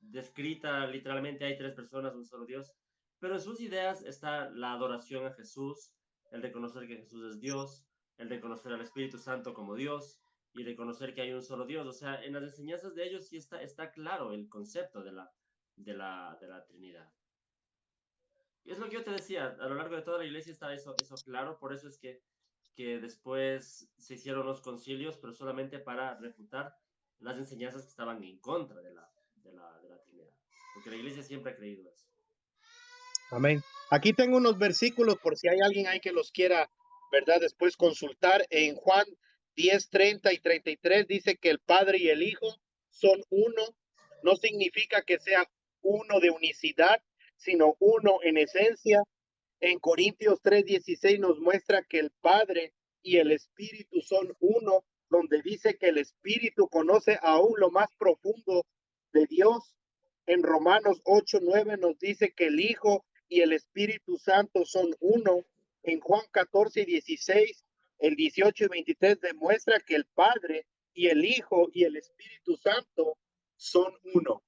descrita literalmente, hay tres personas, un solo Dios, pero en sus ideas está la adoración a Jesús, el reconocer que Jesús es Dios, el reconocer al Espíritu Santo como Dios y reconocer que hay un solo Dios. O sea, en las enseñanzas de ellos sí está claro el concepto de la Trinidad. Y es lo que yo te decía, a lo largo de toda la iglesia está eso claro, por eso es que después se hicieron los concilios, pero solamente para refutar las enseñanzas que estaban en contra de la Trinidad, porque la iglesia siempre ha creído eso. Amén. Aquí tengo unos versículos por si hay alguien ahí que los quiera, ¿verdad? Después consultar. En Juan 10, 30 y 33 dice que el Padre y el Hijo son uno. No significa que sea uno de unicidad, sino uno en esencia. En Corintios 3:16 nos muestra que el Padre y el Espíritu son uno, donde dice que el Espíritu conoce aún lo más profundo de Dios. En Romanos 8:9 nos dice que el Hijo y el Espíritu Santo son uno. En Juan 14:16, el 18 y 23 demuestra que el Padre y el Hijo y el Espíritu Santo son uno.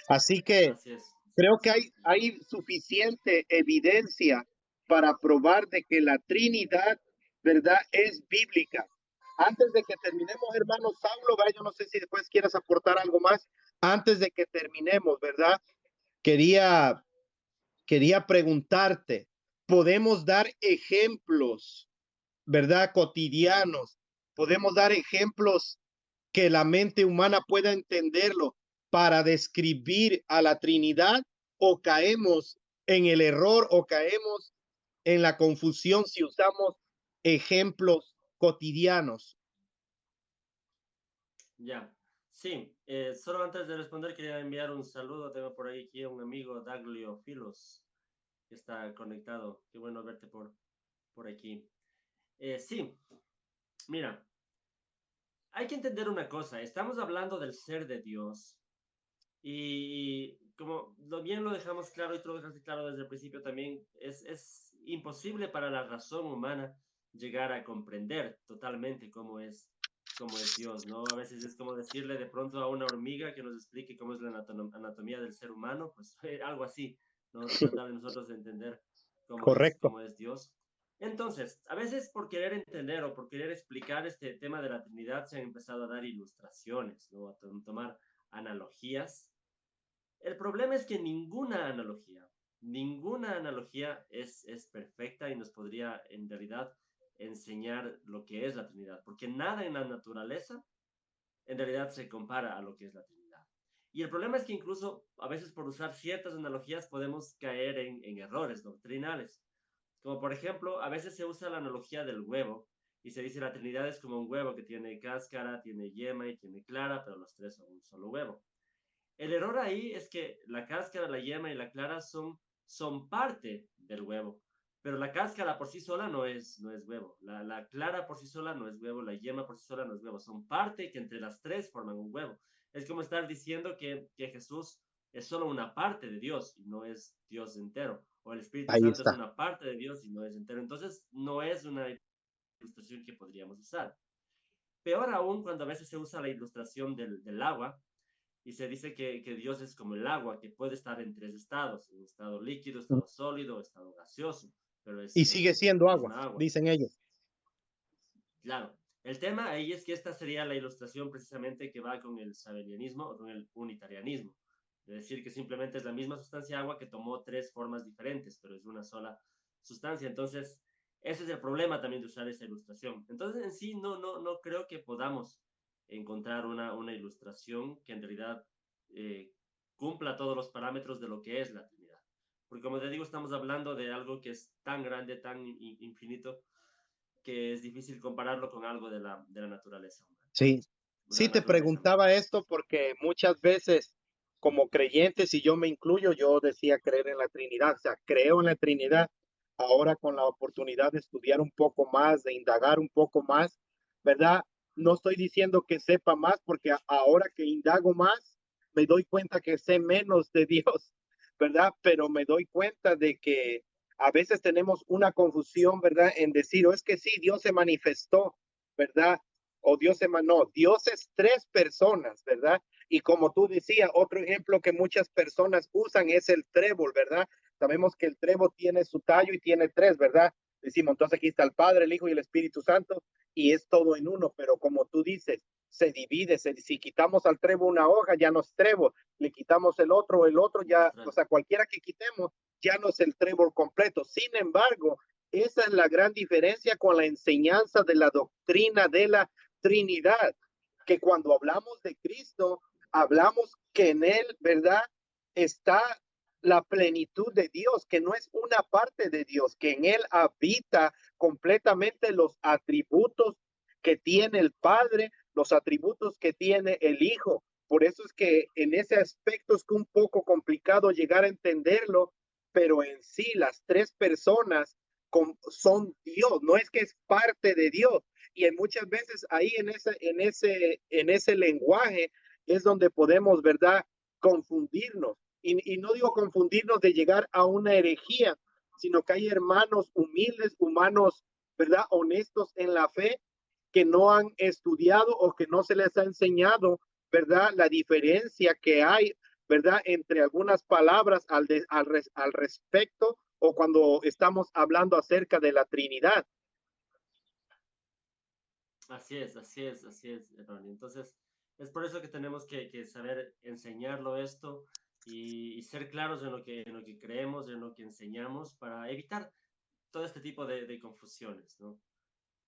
Así que Así es. creo que hay suficiente evidencia para probar de que la Trinidad, ¿verdad? Es bíblica. Antes de que terminemos, hermano Saulo, ¿verdad? Yo no sé si después quieras aportar algo más. Antes de que terminemos, ¿verdad? Quería, quería preguntarte, ¿podemos dar ejemplos, ¿verdad? Cotidianos. Podemos dar ejemplos que la mente humana pueda entenderlo para describir a la Trinidad o caemos en el error o caemos en la confusión si usamos ejemplos cotidianos. Ya. Sí, solo antes de responder quería enviar un saludo. Tengo por ahí aquí a un amigo, Daglio Filos, que está conectado. Qué bueno verte por aquí. Sí, mira, hay que entender una cosa. Estamos hablando del ser de Dios y como bien lo dejamos claro y tú lo dejaste claro desde el principio también, es imposible para la razón humana llegar a comprender totalmente cómo es Dios, ¿no? A veces es como decirle de pronto a una hormiga que nos explique cómo es la anatomía del ser humano, pues algo así, ¿no? Tratar de nosotros de entender Correcto. cómo es Dios. Entonces, a veces por querer entender o por querer explicar este tema de la Trinidad se han empezado a dar ilustraciones, ¿no? A tomar analogías. El problema es que ninguna analogía es perfecta y nos podría en realidad enseñar lo que es la Trinidad, porque nada en la naturaleza en realidad se compara a lo que es la Trinidad. Y el problema es que incluso a veces por usar ciertas analogías podemos caer en errores doctrinales. Como por ejemplo, a veces se usa la analogía del huevo y se dice la Trinidad es como un huevo que tiene cáscara, tiene yema y tiene clara, pero los tres son un solo huevo. El error ahí es que la cáscara, la yema y la clara son parte del huevo, pero la cáscara por sí sola no es huevo, la clara por sí sola no es huevo, la yema por sí sola no es huevo, son parte que entre las tres forman un huevo. Es como estar diciendo que Jesús es solo una parte de Dios y no es Dios entero, o el Espíritu Ahí Santo es está. una parte de Dios y no es entero. Entonces, no es una ilustración que podríamos usar. Peor aún cuando a veces se usa la ilustración del agua, y se dice que Dios es como el agua, que puede estar en tres estados, en estado líquido, estado sólido, estado gaseoso, pero Y es sigue siendo la agua, misma agua. dicen ellos. Claro, el tema ahí es que esta sería la ilustración precisamente que va con el sabelianismo o con el unitarianismo, es decir, que simplemente es la misma sustancia agua que tomó tres formas diferentes, pero es una sola sustancia. Entonces, ese es el problema también de usar esa ilustración. Entonces, en sí, no creo que podamos encontrar una ilustración que en realidad eh, cumpla todos los parámetros de lo que es la Trinidad. Porque como te digo, estamos hablando de algo que es tan grande, tan infinito, que es difícil compararlo con algo de la naturaleza humana, Sí, de la sí te naturaleza humana. preguntaba esto porque muchas veces como creyentes, y yo me incluyo, yo decía creer en la Trinidad, o sea, creo en la Trinidad. Ahora con la oportunidad de estudiar un poco más, de indagar un poco más, ¿verdad? No estoy diciendo que sepa más, porque ahora que indago más, me doy cuenta que sé menos de Dios, ¿verdad? Pero me doy cuenta de que a veces tenemos una confusión, ¿verdad? En decir, oh, es que sí, Dios se manifestó, ¿verdad? O Dios emanó. Dios es tres personas, ¿verdad? Y como tú decías, otro ejemplo que muchas personas usan es el trébol, ¿verdad? Sabemos que el trébol tiene su tallo y tiene tres, ¿verdad? Decimos, entonces aquí está el Padre, el Hijo y el Espíritu Santo, y es todo en uno, pero como tú dices, se divide, si quitamos al trébol una hoja, ya no es trébol, le quitamos el otro ya, o sea, cualquiera que quitemos, ya no es el trébol completo. Sin embargo, esa es la gran diferencia con la enseñanza de la doctrina de la Trinidad, que cuando hablamos de Cristo, hablamos que en Él, ¿verdad? Está la plenitud de Dios, que no es una parte de Dios, que en Él habita completamente los atributos que tiene el Padre, los atributos que tiene el Hijo. Por eso es que en ese aspecto es que un poco complicado llegar a entenderlo, pero en sí las tres personas son Dios, no es que es parte de Dios, y en muchas veces ahí en ese lenguaje es donde podemos, ¿verdad?, confundirnos. Y no digo confundirnos de llegar a una herejía, sino que hay hermanos humildes, humanos, ¿verdad?, honestos en la fe, que no han estudiado o que no se les ha enseñado, ¿verdad?, la diferencia que hay, ¿verdad?, entre algunas palabras al respecto o cuando estamos hablando acerca de la Trinidad. Así es, Ronnie. Entonces, es por eso que tenemos que saber enseñarlo esto y ser claros en lo que creemos, en lo que enseñamos, para evitar todo este tipo de confusiones, ¿no?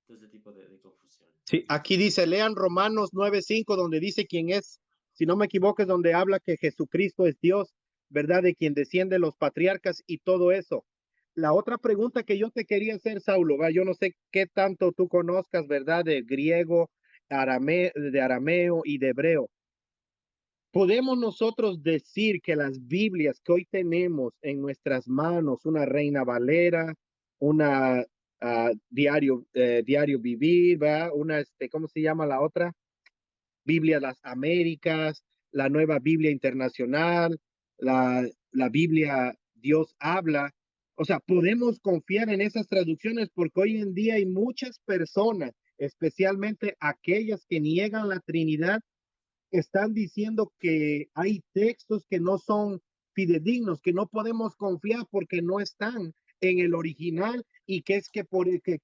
Todo este tipo de confusiones. Sí, aquí dice, lean Romanos 9:5, donde dice quién es, si no me equivoco, es donde habla que Jesucristo es Dios, ¿verdad? De quien desciende los patriarcas y todo eso. La otra pregunta que yo te quería hacer, Saulo, ¿va? Yo no sé qué tanto tú conozcas, ¿verdad? De griego, de arameo y de hebreo. ¿Podemos nosotros decir que las Biblias que hoy tenemos en nuestras manos, una Reina Valera, una Diario Vivir, ¿verdad? Una, ¿cómo se llama la otra? Biblia Las Américas, la Nueva Biblia Internacional, la Biblia Dios habla. O sea, podemos confiar en esas traducciones porque hoy en día hay muchas personas, especialmente aquellas que niegan la Trinidad, están diciendo que hay textos que no son fidedignos, que no podemos confiar porque no están en el original y que es que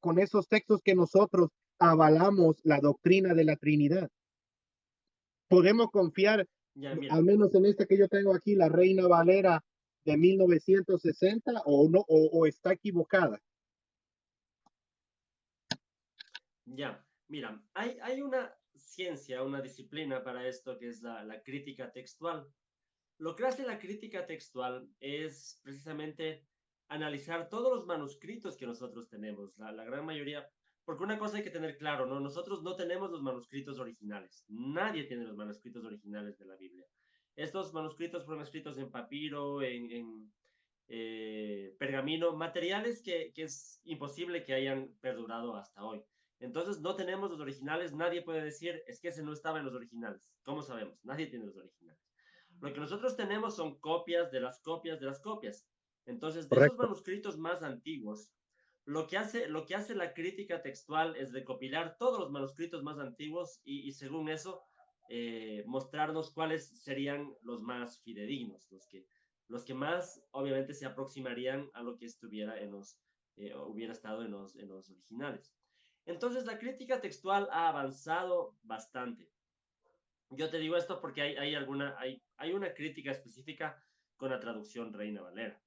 con esos textos que nosotros avalamos la doctrina de la Trinidad. Podemos confiar, Ya, al mira, menos en esta que yo tengo aquí, la Reina Valera de 1960, o no, o está equivocada. ya, mira, hay una ciencia, una disciplina para esto que es la crítica textual. Lo que hace la crítica textual es precisamente analizar todos los manuscritos que nosotros tenemos, la gran mayoría, porque una cosa hay que tener claro, ¿no? Nosotros no tenemos los manuscritos originales, nadie tiene los manuscritos originales de la Biblia. Estos manuscritos fueron escritos en papiro, pergamino, materiales que es imposible que hayan perdurado hasta hoy. Entonces no tenemos los originales, nadie puede decir, es que ese no estaba en los originales. ¿Cómo sabemos? Nadie tiene los originales. Lo que nosotros tenemos son copias de las copias de las copias. Entonces, de esos Correcto. manuscritos más antiguos, lo que hace la crítica textual es recopilar todos los manuscritos más antiguos y según eso, mostrarnos cuáles serían los más fidedignos, los que más obviamente se aproximarían a lo que estuviera hubiera estado en los originales. Entonces, la crítica textual ha avanzado bastante. Yo te digo esto porque hay una crítica específica con la traducción Reina Valera.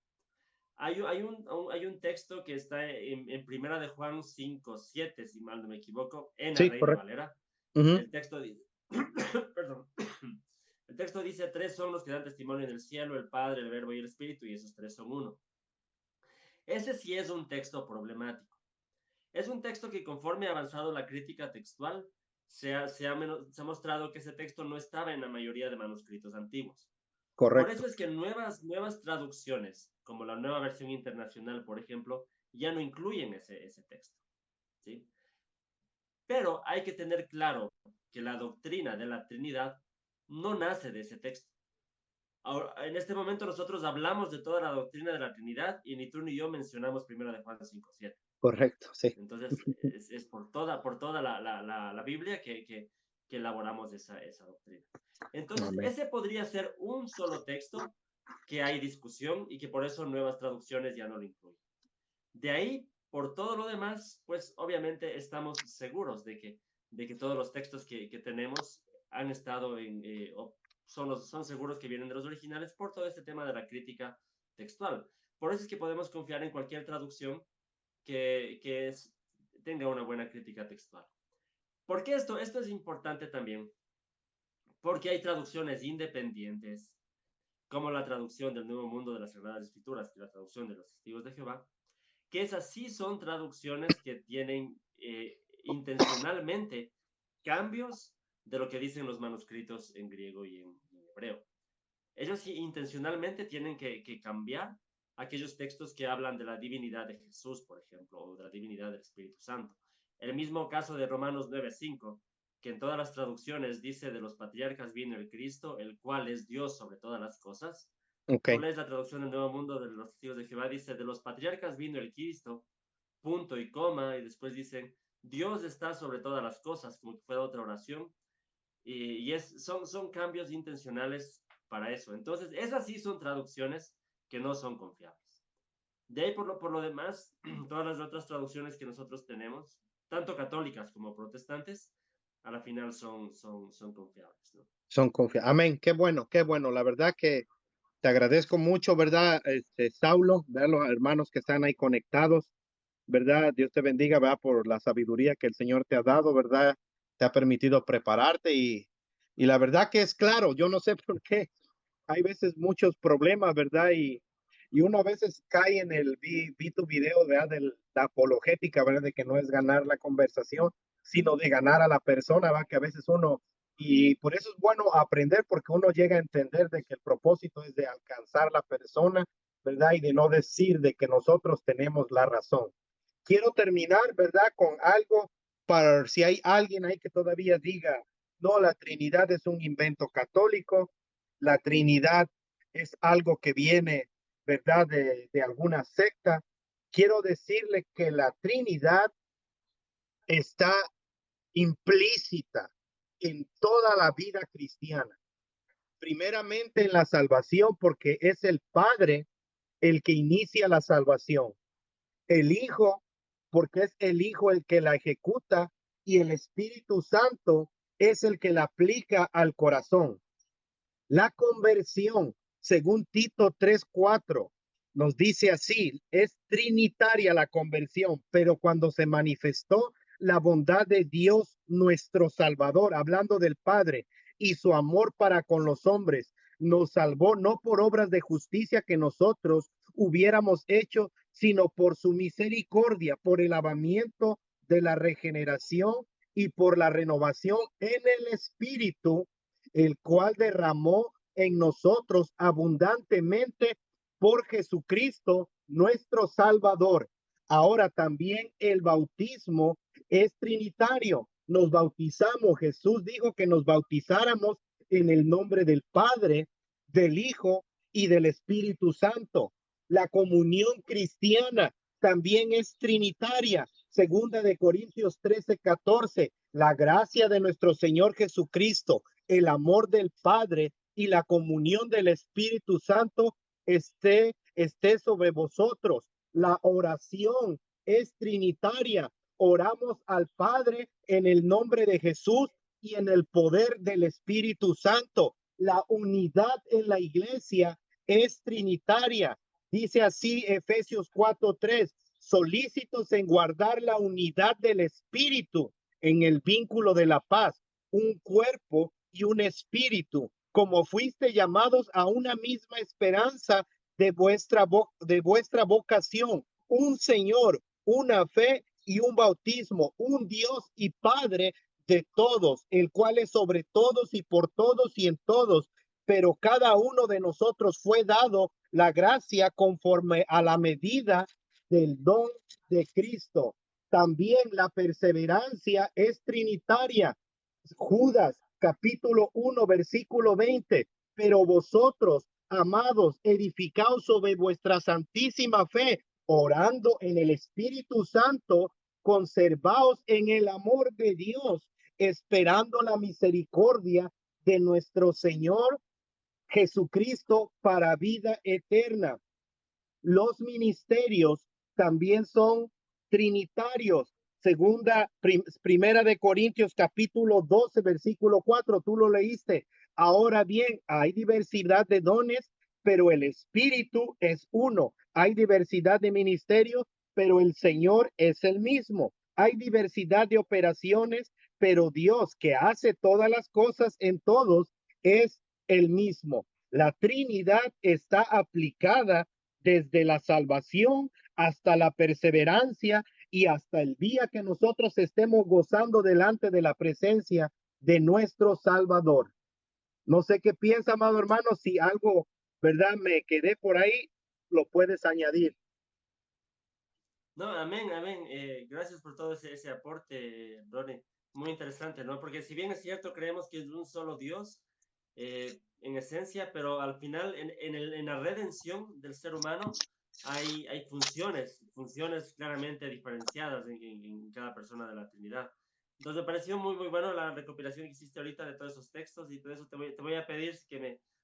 Hay un texto que está en Primera de Juan 5:7, si mal no me equivoco, en la Sí, Reina correcto. Valera. Ujú. El texto dice, perdón, el texto dice, tres son los que dan testimonio en el cielo, el Padre, el Verbo y el Espíritu, y esos tres son uno. Ese sí es un texto problemático. Es un texto que conforme ha avanzado la crítica textual, se ha mostrado que ese texto no estaba en la mayoría de manuscritos antiguos. Por eso Correcto. es que nuevas traducciones, como la nueva versión internacional, por ejemplo, ya no incluyen ese texto. ¿Sí? Pero hay que tener claro que la doctrina de la Trinidad no nace de ese texto. Ahora, en este momento nosotros hablamos de toda la doctrina de la Trinidad y ni tú ni yo mencionamos primero de Juan 5:7. Correcto, sí. Entonces, es por toda la Biblia que elaboramos esa doctrina. Entonces, Amén. ese podría ser un solo texto que hay discusión y que por eso nuevas traducciones ya no lo incluyen. De ahí, por todo lo demás, pues obviamente estamos seguros de que todos los textos que tenemos han estado son seguros que vienen de los originales por todo este tema de la crítica textual. Por eso es que podemos confiar en cualquier traducción que tenga una buena crítica textual. ¿Por qué esto? Esto es importante también, porque hay traducciones independientes, como la traducción del Nuevo Mundo de las Sagradas Escrituras y la traducción de los Testigos de Jehová, que esas sí son traducciones que tienen intencionalmente cambios de lo que dicen los manuscritos en griego y en hebreo. Ellos sí intencionalmente tienen que cambiar aquellos textos que hablan de la divinidad de Jesús, por ejemplo, o de la divinidad del Espíritu Santo. El mismo caso de Romanos 9:5, que en todas las traducciones dice de los patriarcas vino el Cristo, el cual es Dios sobre todas las cosas. Ok. Tú lees la traducción del Nuevo Mundo de los Testigos de Jehová, dice de los patriarcas vino el Cristo, punto y coma, y después dicen Dios está sobre todas las cosas, como que fuera otra oración, son cambios intencionales para eso. Entonces, esas sí son traducciones que no son confiables. De ahí, por lo demás, todas las otras traducciones que nosotros tenemos, tanto católicas como protestantes, a la final son confiables, ¿no? Son confiables. Amén. Qué bueno, qué bueno. La verdad que te agradezco mucho, ¿verdad? Saulo, ver los hermanos que están ahí conectados, ¿verdad? Dios te bendiga, ¿verdad? Por la sabiduría que el Señor te ha dado, ¿verdad? Te ha permitido prepararte y la verdad que es claro, yo no sé por qué hay veces muchos problemas, ¿verdad? Y uno a veces cae en vi tu video, ¿verdad? De la apologética, ¿verdad? De que no es ganar la conversación, sino de ganar a la persona, ¿verdad? Que a veces uno Y por eso es bueno aprender, porque uno llega a entender de que el propósito es de alcanzar la persona, ¿verdad? Y de no decir de que nosotros tenemos la razón. Quiero terminar, ¿verdad? Con algo para si hay alguien ahí que todavía diga, no, la Trinidad es un invento católico, la Trinidad es algo que viene, ¿verdad? De alguna secta. Quiero decirle que la Trinidad está implícita en toda la vida cristiana. Primeramente en la salvación, porque es el Padre el que inicia la salvación. El Hijo, porque es el Hijo el que la ejecuta, y el Espíritu Santo es el que la aplica al corazón. La conversión, según Tito 3:4, nos dice así, es trinitaria la conversión, pero cuando se manifestó la bondad de Dios nuestro Salvador, hablando del Padre, y su amor para con los hombres, nos salvó no por obras de justicia que nosotros hubiéramos hecho, sino por su misericordia, por el lavamiento de la regeneración y por la renovación en el Espíritu, el cual derramó en nosotros abundantemente por Jesucristo, nuestro Salvador. Ahora también el bautismo es trinitario. Nos bautizamos. Jesús dijo que nos bautizáramos en el nombre del Padre, del Hijo y del Espíritu Santo. La comunión cristiana también es trinitaria. Segunda de Corintios 13:14. La gracia de nuestro Señor Jesucristo, el amor del Padre y la comunión del Espíritu Santo esté sobre vosotros. La oración es trinitaria. Oramos al Padre en el nombre de Jesús y en el poder del Espíritu Santo. La unidad en la iglesia es trinitaria. Dice así Efesios 4:3, solícitos en guardar la unidad del Espíritu en el vínculo de la paz, un cuerpo y un espíritu, como fuiste llamados a una misma esperanza de vuestra vocación, un Señor, una fe y un bautismo, un Dios y Padre de todos, el cual es sobre todos y por todos y en todos, pero cada uno de nosotros fue dado la gracia conforme a la medida del don de Cristo. También la perseverancia es trinitaria. Judas capítulo 1 versículo 20. Pero vosotros, amados, edificaos sobre vuestra santísima fe, orando en el Espíritu Santo, conservaos en el amor de Dios, esperando la misericordia de nuestro Señor Jesucristo para vida eterna. Los ministerios también son trinitarios. Primera de Corintios capítulo 12 versículo 4, tú lo leíste. Ahora bien, hay diversidad de dones, pero el Espíritu es uno. Hay diversidad de ministerios, pero el Señor es el mismo. Hay diversidad de operaciones, pero Dios que hace todas las cosas en todos es el mismo. La Trinidad está aplicada desde la salvación hasta la perseverancia y hasta el día que nosotros estemos gozando delante de la presencia de nuestro Salvador. No sé qué piensa, amado hermano, si algo, ¿verdad? Me quedé por ahí, lo puedes añadir. No, amén, amén. Gracias por todo ese aporte, Ronnie. Muy interesante, ¿no? Porque si bien es cierto, creemos que es un solo Dios, en esencia, pero al final, en la redención del ser humano, hay funciones claramente diferenciadas en cada persona de la Trinidad. Entonces me pareció muy, muy bueno la recopilación que hiciste ahorita de todos esos textos y por eso te voy a pedir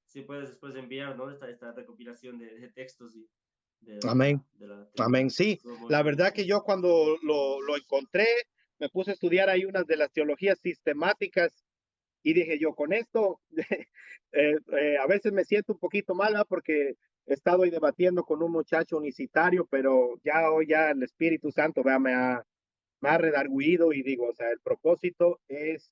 si puedes después enviar, ¿no? Esta recopilación de textos y Amén. de la Trinidad. Amén. Sí, Estuvo muy, la muy, muy verdad bueno. que yo cuando lo encontré, me puse a estudiar ahí unas de las teologías sistemáticas y dije yo, con esto, a veces me siento un poquito mala porque he estado ahí debatiendo con un muchacho unicitario, pero ya hoy ya el Espíritu Santo vea, me ha redarguido y digo, o sea, el propósito es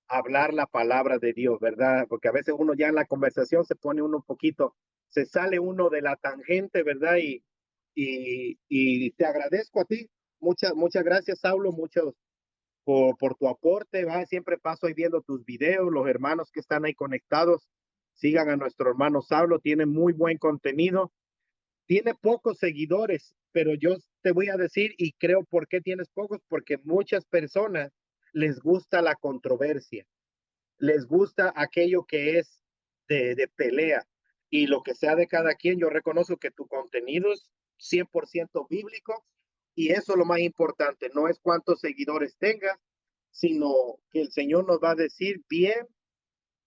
hablar la palabra de Dios, ¿verdad? Porque a veces uno ya en la conversación se pone uno un poquito, se sale uno de la tangente, ¿verdad? Y te agradezco a ti. Muchas gracias, Saulo. por tu aporte, ¿va? Siempre paso ahí viendo tus videos, los hermanos que están ahí conectados, sigan a nuestro hermano Saulo, tiene muy buen contenido, tiene pocos seguidores, pero yo te voy a decir y creo por qué tienes pocos, porque muchas personas les gusta la controversia, les gusta aquello que es de pelea y lo que sea de cada quien. Yo reconozco que tu contenido es 100% bíblico y eso es lo más importante. No es cuántos seguidores tengas, sino que el Señor nos va a decir, bien,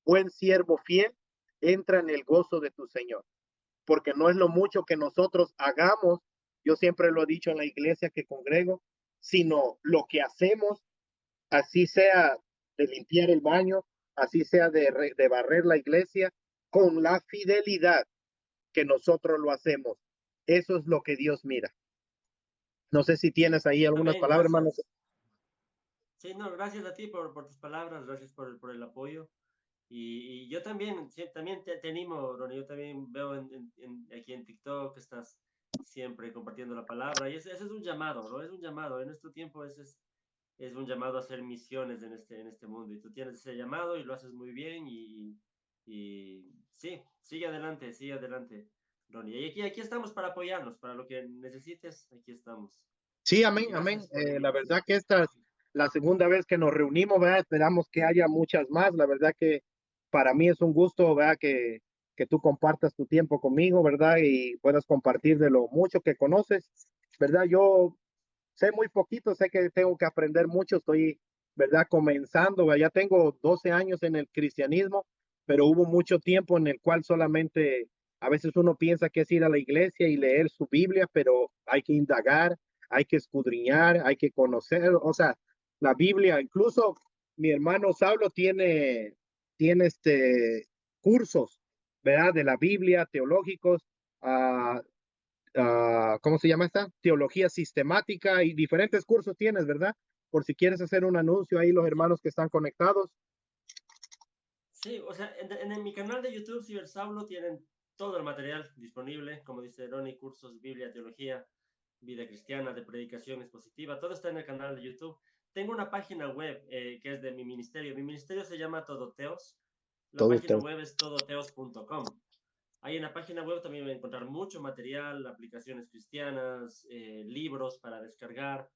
buen siervo fiel, entra en el gozo de tu Señor. Porque no es lo mucho que nosotros hagamos, yo siempre lo he dicho en la iglesia que congrego, sino lo que hacemos, así sea de limpiar el baño, así sea de barrer la iglesia, con la fidelidad que nosotros lo hacemos. Eso es lo que Dios mira. No sé si tienes ahí algunas Amén, palabras, hermano. gracias. Sí, no, gracias a ti por tus palabras, gracias por el apoyo. Y yo también, sí, también te animo, Ronnie, yo también veo aquí en TikTok que estás siempre compartiendo la palabra y ese es un llamado, ¿no? Es un llamado, en nuestro tiempo es un llamado a hacer misiones en este mundo y tú tienes ese llamado y lo haces muy bien y sí, sigue adelante, Ronnie. Y aquí estamos para apoyarnos, para lo que necesites, aquí estamos. Sí, Y amén, amén. gracias por la La invitación. verdad que esta es la segunda vez que nos reunimos, ¿verdad? Esperamos que haya muchas más. La verdad que para mí es un gusto, ¿verdad? Que tú compartas tu tiempo conmigo, ¿verdad? Y puedas compartir de lo mucho que conoces, ¿verdad? Yo sé muy poquito, sé que tengo que aprender mucho, estoy, ¿verdad? Comenzando, ¿verdad? Ya tengo 12 años en el cristianismo, pero hubo mucho tiempo en el cual solamente a veces uno piensa que es ir a la iglesia y leer su Biblia, pero hay que indagar, hay que escudriñar, hay que conocer, o sea, la Biblia, incluso mi hermano Saulo tiene cursos, ¿verdad? De la Biblia, teológicos, uh, ¿cómo se llama esta? Teología sistemática y diferentes cursos tienes, ¿verdad? Por si quieres hacer un anuncio ahí, los hermanos que están conectados. Sí, o sea, en mi canal de YouTube, Ciber Saulo, tienen todo el material disponible, como dice Ronnie, cursos, Biblia, teología, vida cristiana, de predicación expositiva, todo está en el canal de YouTube. Tengo una página web que es de mi ministerio. Mi ministerio se llama Todoteos. La Todo página usted. web es todoteos.com. Ahí en la página web también van a encontrar mucho material, aplicaciones cristianas, libros para descargar.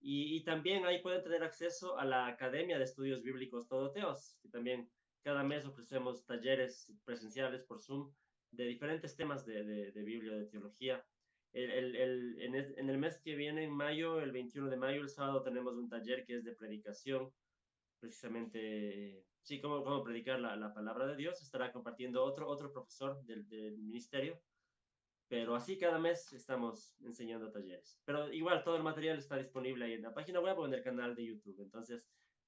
Y también ahí pueden tener acceso a la Academia de Estudios Bíblicos Todoteos, que también cada mes ofrecemos talleres presenciales por Zoom de diferentes temas de Biblia, de teología. En el mes que viene, en mayo, el 21 de mayo, el sábado, tenemos un taller que es de predicación, precisamente, sí, cómo predicar la palabra de Dios. Estará compartiendo otro profesor del ministerio, pero así cada mes estamos enseñando talleres. Pero igual todo el material está disponible ahí en la página web o en el canal de YouTube. Entonces,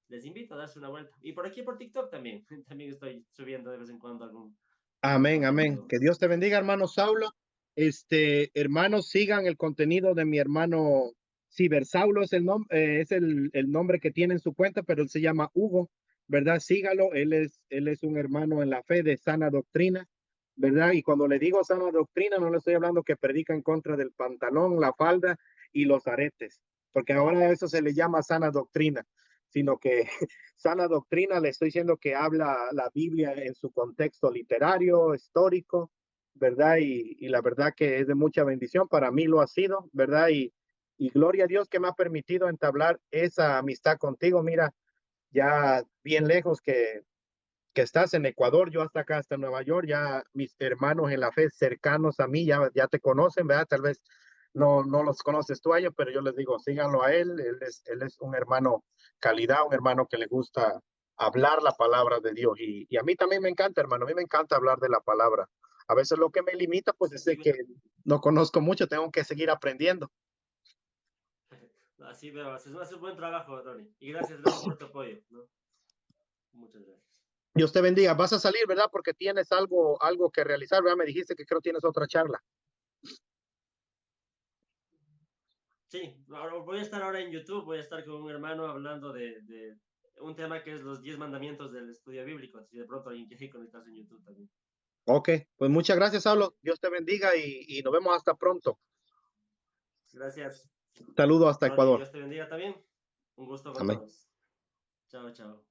les invito a darse una vuelta. Y por aquí por TikTok también. También estoy subiendo de vez en cuando algún Amén, amén. contenido. Que Dios te bendiga, hermano Saulo. Hermanos, sigan el contenido de mi hermano Ciber Saulo, es es el nombre que tiene en su cuenta, pero él se llama Hugo, ¿verdad? Sígalo, él es un hermano en la fe de sana doctrina, ¿verdad? Y cuando le digo sana doctrina, no le estoy hablando que predica en contra del pantalón, la falda y los aretes, porque ahora a eso se le llama sana doctrina, sino que sana doctrina, le estoy diciendo que habla la Biblia en su contexto literario, histórico, ¿verdad? Y la verdad que es de mucha bendición, para mí lo ha sido, ¿verdad? Y gloria a Dios que me ha permitido entablar esa amistad contigo. Mira, ya bien lejos que estás en Ecuador, yo hasta acá, hasta Nueva York, ya mis hermanos en la fe cercanos a mí ya te conocen, ¿verdad? Tal vez no los conoces tú a ellos, pero yo les digo, síganlo a él es un hermano calidad, un hermano que le gusta hablar la palabra de Dios. Y a mí también me encanta, hermano, a mí me encanta hablar de la palabra. A veces lo que me limita, pues es de Así, que no conozco mucho, tengo que seguir aprendiendo. así veo. Haces un buen trabajo, Ronnie. Y gracias por tu apoyo, ¿no? Muchas gracias. Dios te bendiga. Vas a salir, ¿verdad? Porque tienes algo que realizar, ¿verdad? Me dijiste que creo tienes otra charla. Sí, voy a estar ahora en YouTube, voy a estar con un hermano hablando de un tema que es los 10 mandamientos del estudio bíblico. Si de pronto alguien quiere conectarse en YouTube también. Ok, pues muchas gracias, Saulo. Dios te bendiga y nos vemos hasta pronto. Gracias, Saludo hasta Ronnie. Ecuador. Dios te bendiga también. Un gusto con Amén. todos. Chao, chao.